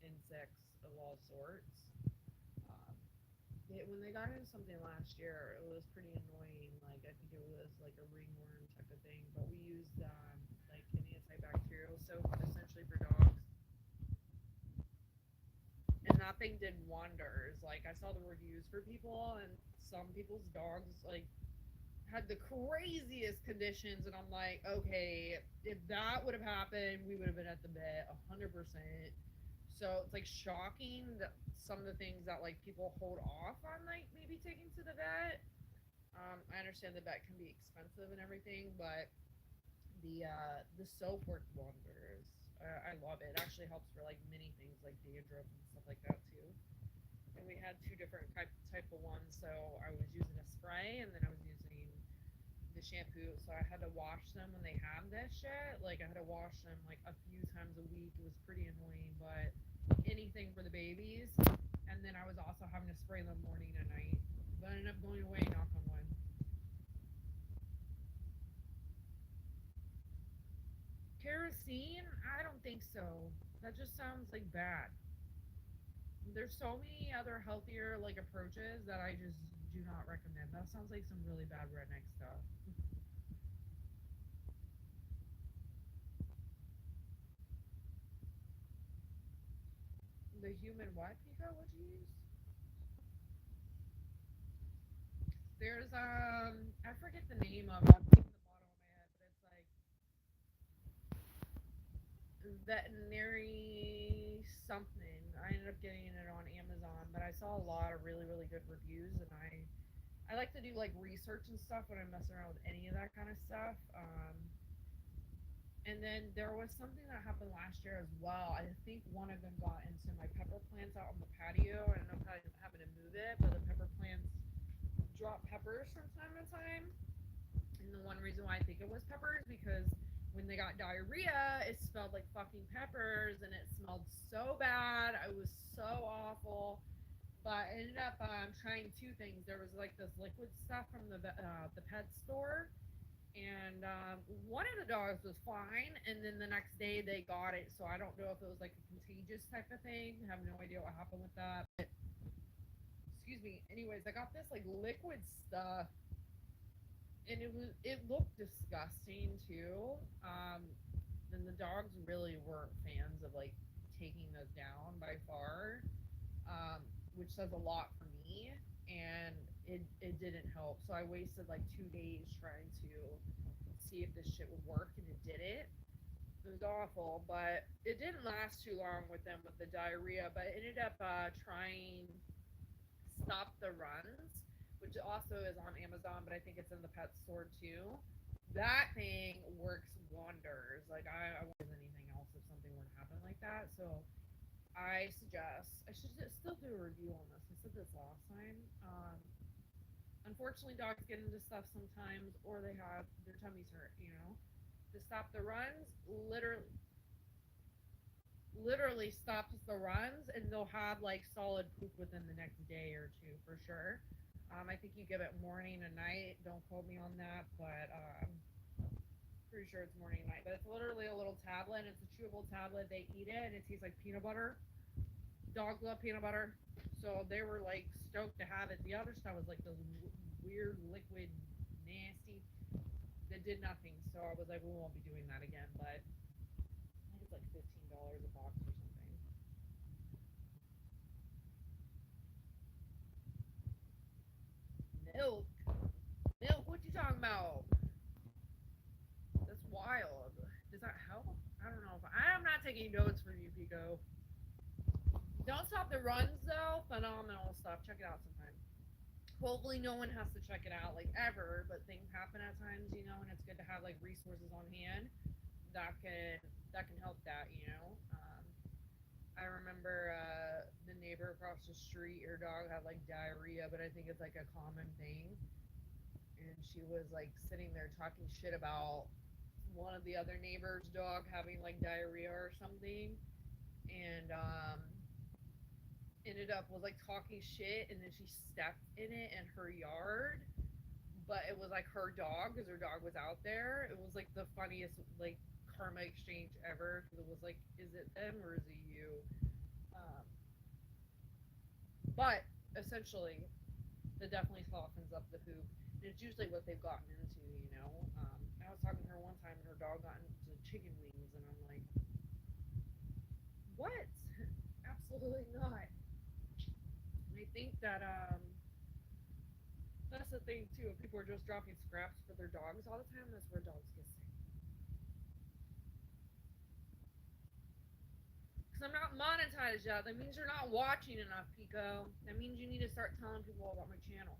insects of all sorts. Um, when they got into something last year, it was pretty annoying. Like I think it was like a ringworm type of thing, but we used like an antibacterial soap essentially for dogs, and that thing did wonders. Like I saw the reviews for people, and some people's dogs like had the craziest conditions, and I'm like, okay, if that would have happened, we would have been at the vet 100%. So it's like shocking that some of the things that like people hold off on like maybe taking to the vet. I understand the vet can be expensive and everything, but the soap worked wonders. I love it. It actually helps for like many things like dandruff and stuff like that too. And we had two different type of ones. So I was using a spray, and then I was using the shampoo. So I had to wash them when they had this shit. Like I had to wash them like a few times a week. It was pretty annoying, but anything for the babies. And then I was also having to spray them morning and night. But I ended up going away, knock on wood. Kerosene? I don't think so. That just sounds like bad. There's so many other healthier like approaches that I just do not recommend. That sounds like some really bad redneck stuff. The human what, Pico? What'd you use? There's I forget the name of it. I'm thinking the bottom of my head, but it's like veterinary something. I ended up getting it on Amazon, but I saw a lot of really good reviews, and I like to do like research and stuff when I'm messing around with any of that kind of stuff. And then there was something that happened last year as well. I think one of them got into my pepper plants out on the patio. I don't know if I happened to move it, but the pepper plants drop peppers from time to time. And the one reason why I think it was peppers because when they got diarrhea, it smelled like fucking peppers, and it smelled so bad. It was so awful. But I ended up trying two things. There was like this liquid stuff from the pet store, and one of the dogs was fine, and then the next day they got it. So I don't know if it was like a contagious type of thing. I have no idea what happened with that. But, excuse me. Anyways, I got this like liquid stuff, and it looked disgusting too. And the dogs really weren't fans of like taking those down by far, which says a lot for me. And it didn't help. So I wasted like 2 days trying to see if this shit would work, and it didn't. It was awful, but it didn't last too long with them with the diarrhea. But I ended up trying Stop the Runs, which also is on Amazon, but I think it's in the pet store too. That thing works wonders. Like I won't use anything else if something were to happen like that. So I suggest I should still do a review on this. I said this last time. Unfortunately, dogs get into stuff sometimes, or they have their tummies hurt. To Stop the Runs, literally stops the runs, and they'll have like solid poop within the next day or two for sure. I think you give it morning and night. Don't quote me on that, but pretty sure it's morning and night. But it's literally a little tablet. It's a chewable tablet. They eat it, and it tastes like peanut butter. Dogs love peanut butter, so they were like stoked to have it. The other stuff was like this weird liquid, nasty that did nothing. So I was like, we won't be doing that again. But I think it's like $15 a box or something. Milk, milk. What you talking about? That's wild. Does that help? I don't know. If I'm not taking notes from you, Pico. Don't Stop the Runs though. Phenomenal stuff. Check it out sometime. Hopefully, no one has to check it out like ever, but things happen at times, and it's good to have like resources on hand that can help that. I remember the neighbor across the street, her dog had like diarrhea, but I think it's like a common thing. And she was like sitting there talking shit about one of the other neighbors' dog having like diarrhea or something, and ended up was like talking shit, and then she stepped in it in her yard, but it was like her dog because her dog was out there. It was like the funniest like karma exchange ever because it was like, is it them or is it you? Um, but essentially, that definitely softens up the poop. And it's usually what they've gotten into. I was talking to her one time, and her dog got into chicken wings, and I'm like, what? Absolutely not. And I think that that's the thing too. If people are just dropping scraps for their dogs all the time, that's where dogs get sick. Because I'm not monetized yet. That means you're not watching enough, Pico. That means you need to start telling people about my channel.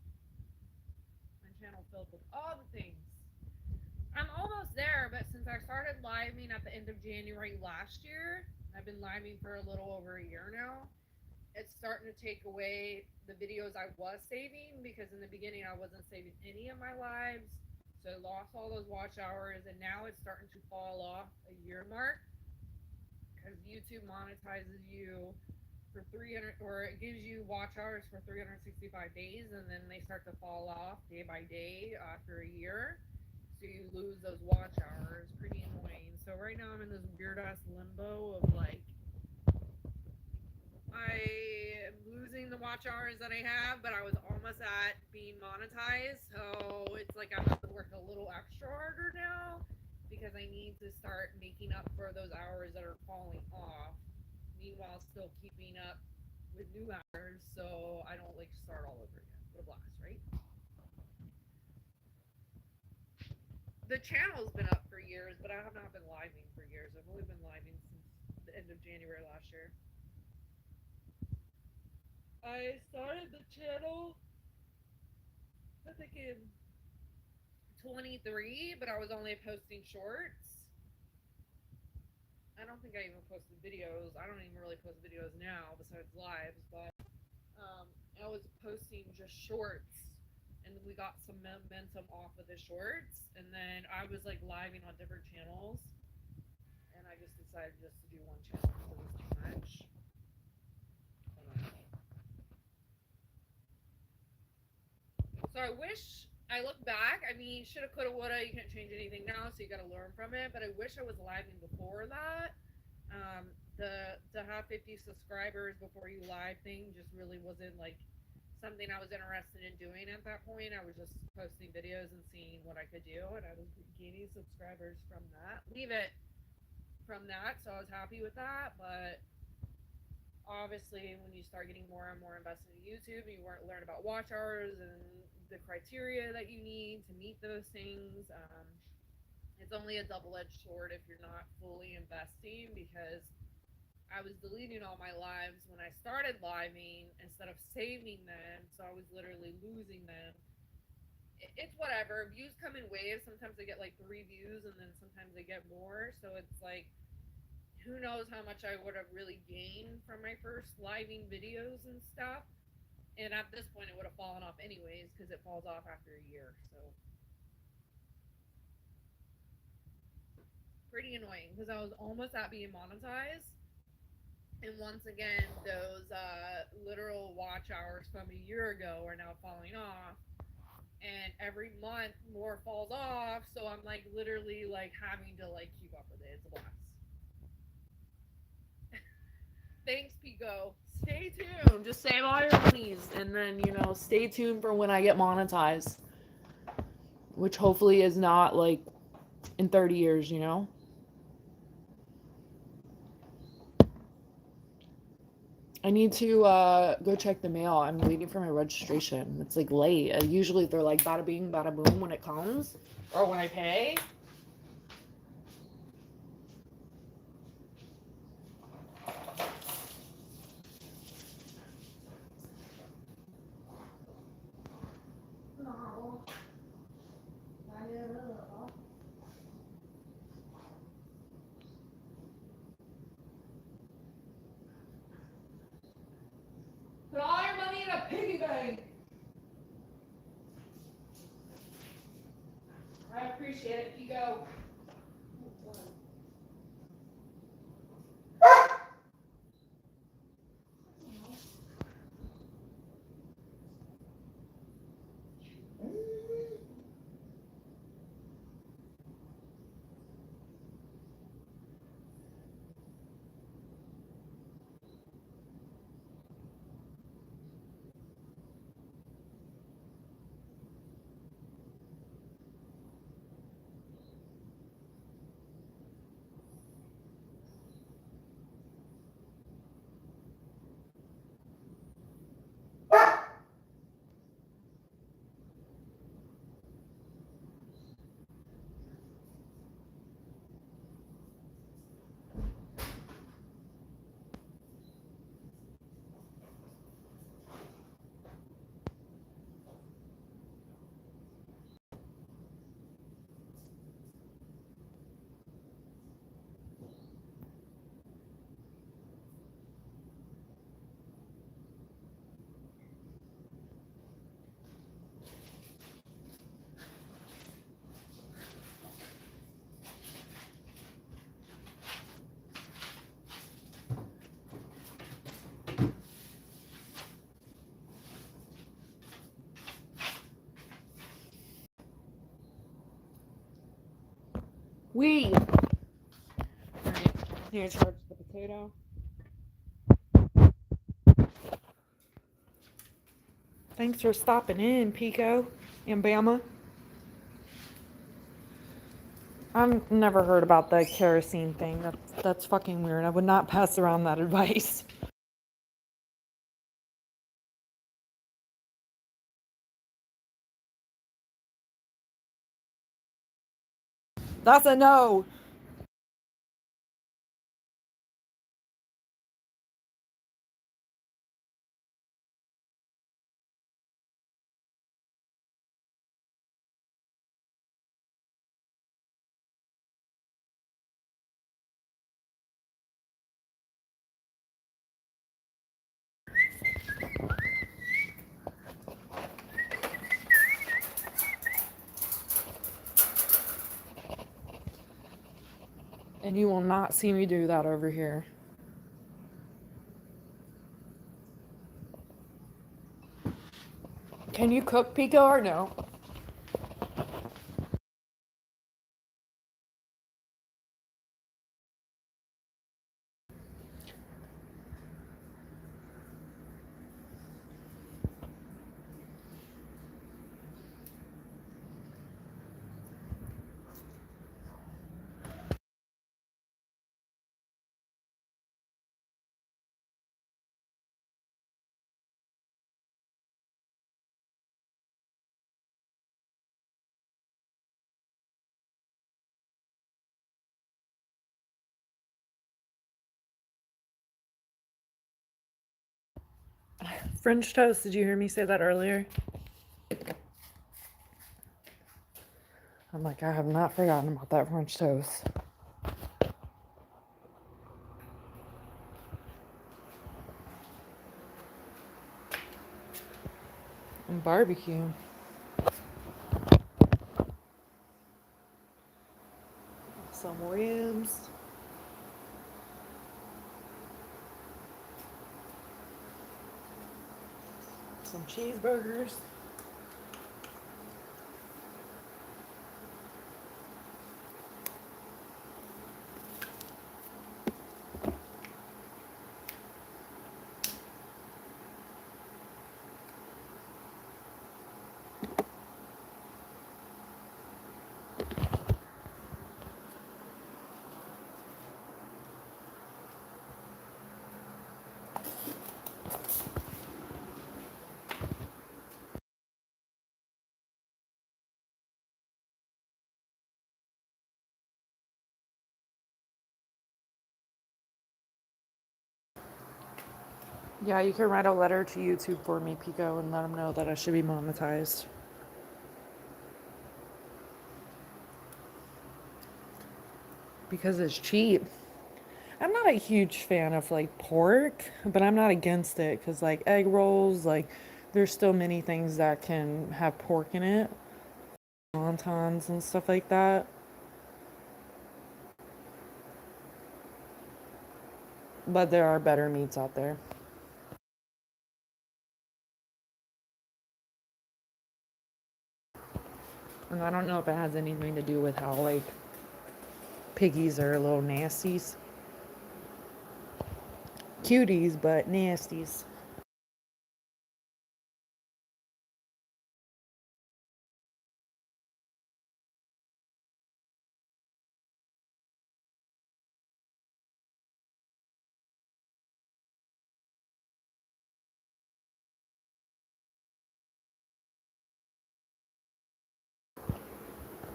My channel filled with all the things. I'm almost there, but since I started living at the end of January last year, I've been living for a little over a year now. It's starting to take away the videos I was saving because in the beginning I wasn't saving any of my lives. So I lost all those watch hours, and now it's starting to fall off a year mark because YouTube monetizes you for 300, or it gives you watch hours for 365 days, and then they start to fall off day by day after a year. So you lose those watch hours. Pretty annoying. So right now I'm in this weird ass limbo of like I am losing the watch hours that I have, but I was almost at being monetized. So it's like I have to work a little extra harder now because I need to start making up for those hours that are falling off. Meanwhile, still keeping up with new hours so I don't like start all over again. What a blast, right? The channel's been up for years, but I have not been living for years. I've only been living since the end of January last year. I started the channel, I think in 23, but I was only posting shorts. I don't think I even posted videos. I don't even really post videos now besides lives, but I was posting just shorts, and we got some momentum off of the shorts, and then I was like living on different channels, and I just decided just to do one channel because it was too much. So I wish I look back. I mean, shoulda, coulda, woulda. You can't change anything now, so you got to learn from it. But I wish I was living before that. The have 50 subscribers before you live thing just really wasn't like something I was interested in doing at that point. I was just posting videos and seeing what I could do, and I was gaining subscribers from that. Leave it from that, so I was happy with that. But obviously, when you start getting more and more invested in YouTube, you learn about watch hours and the criteria that you need to meet those things. It's only a double-edged sword if you're not fully investing, because I was deleting all my lives when I started living instead of saving them, so I was literally losing them. It's whatever. Views come in waves. Sometimes I get like 3 views, and then sometimes I get more. So it's like, who knows how much I would have really gained from my first living videos and stuff. And at this point, it would have fallen off anyways because it falls off after a year. So pretty annoying because I was almost at being monetized. And once again, those literal watch hours from a year ago are now falling off. And every month more falls off. So I'm like literally like having to like keep up with it. It's a blast. Thanks, Pico. Stay tuned. Just save all your monies, and then stay tuned for when I get monetized, which hopefully is not like in 30 years. I need to go check the mail. I'm waiting for my registration. It's like late. Usually they're like bada bing, bada boom when it comes, or when I pay. Put all your money in a piggy bank. I appreciate it, Pico. Weed. Alright, here, charge the potato. Thanks for stopping in, Pico and Bama. I've never heard about the kerosene thing. That's fucking weird. I would not pass around that advice. That's a no. And you will not see me do that over here. Can you cook, Pico, or no? French toast, did you hear me say that earlier? I'm like, I have not forgotten about that French toast. And barbecue. Some ribs. Some cheeseburgers. Yeah, you can write a letter to YouTube for me, Pico, and let them know that I should be monetized. Because it's cheap. I'm not a huge fan of like pork, but I'm not against it because like egg rolls, like there's still many things that can have pork in it, wontons and stuff like that. But there are better meats out there. And I don't know if it has anything to do with how like piggies are little nasties. Cuties, but nasties.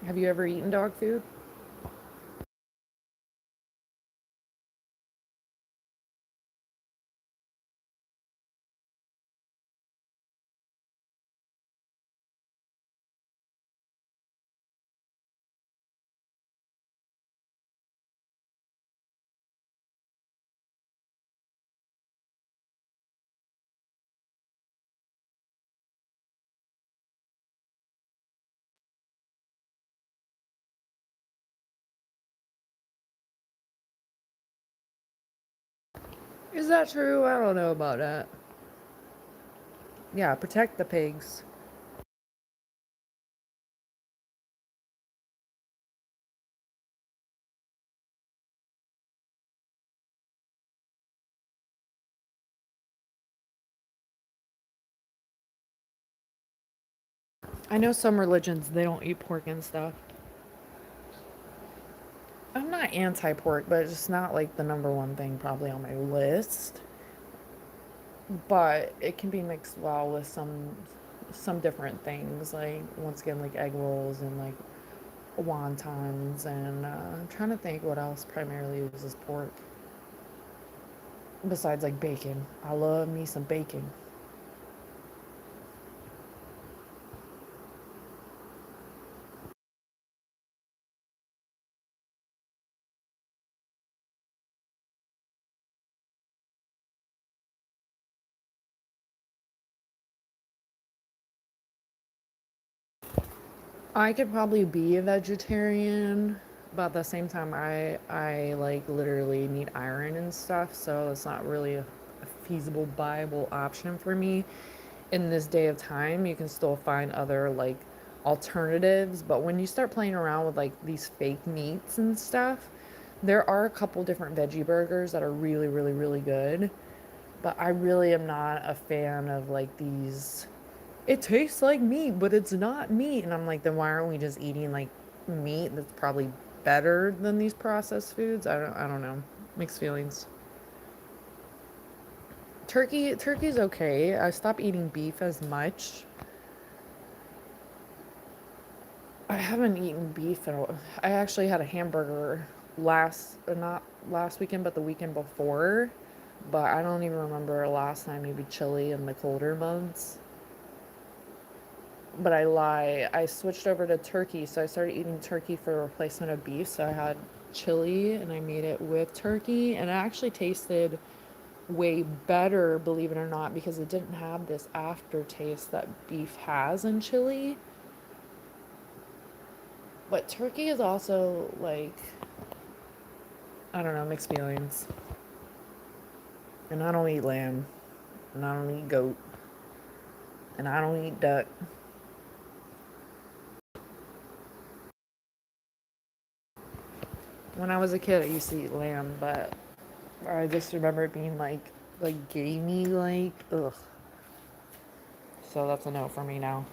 Have you ever eaten dog food? Is that true? I don't know about that. Yeah, protect the pigs. I know some religions they don't eat pork and stuff. I'm not anti-pork, but it's not like the number one thing probably on my list. But it can be mixed well with some different things, like once again like egg rolls and like wontons, and I'm trying to think what else primarily uses pork besides like bacon. I love me some bacon. I could probably be a vegetarian, but at the same time, I like literally need iron and stuff, so it's not really a feasible, viable option for me in this day of time. You can still find other like alternatives, but when you start playing around with like these fake meats and stuff, there are a couple different veggie burgers that are really, really, really good. But I really am not a fan of like these, it tastes like meat, but it's not meat. And I'm like, then why aren't we just eating like meat that's probably better than these processed foods? I don't know. Mixed feelings. Turkey's okay. I stopped eating beef as much. I haven't eaten beef in a, I actually had a hamburger not last weekend, but the weekend before. But I don't even remember last time, maybe chili in the colder months. But I lie. I switched over to turkey, so I started eating turkey for replacement of beef. So I had chili and I made it with turkey, and it actually tasted way better, believe it or not, because it didn't have this aftertaste that beef has in chili. But turkey is also like, I don't know, mixed feelings. And I don't eat lamb, and I don't eat goat, and I don't eat duck. When I was a kid, I used to eat lamb, but I just remember it being like gamey, like ugh. So that's a no for me now.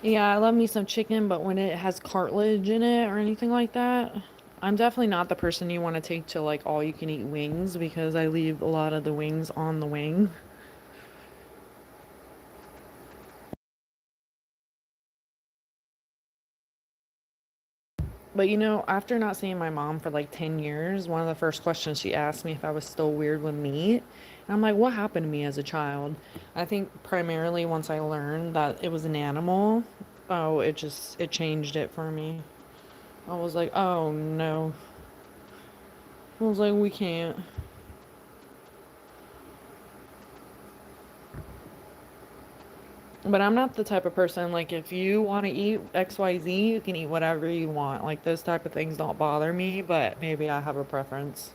Yeah, I love me some chicken, but when it has cartilage in it or anything like that, I'm definitely not the person you want to take to like all you can eat wings because I leave a lot of the wings on the wing. But you know, after not seeing my mom for like 10 years, one of the first questions she asked me if I was still weird with meat. And I'm like, what happened to me as a child? I think primarily once I learned that it was an animal, oh, it changed it for me. I was like, oh no. I was like, we can't. But I'm not the type of person like if you want to eat XYZ, you can eat whatever you want. Like those type of things don't bother me, but maybe I have a preference.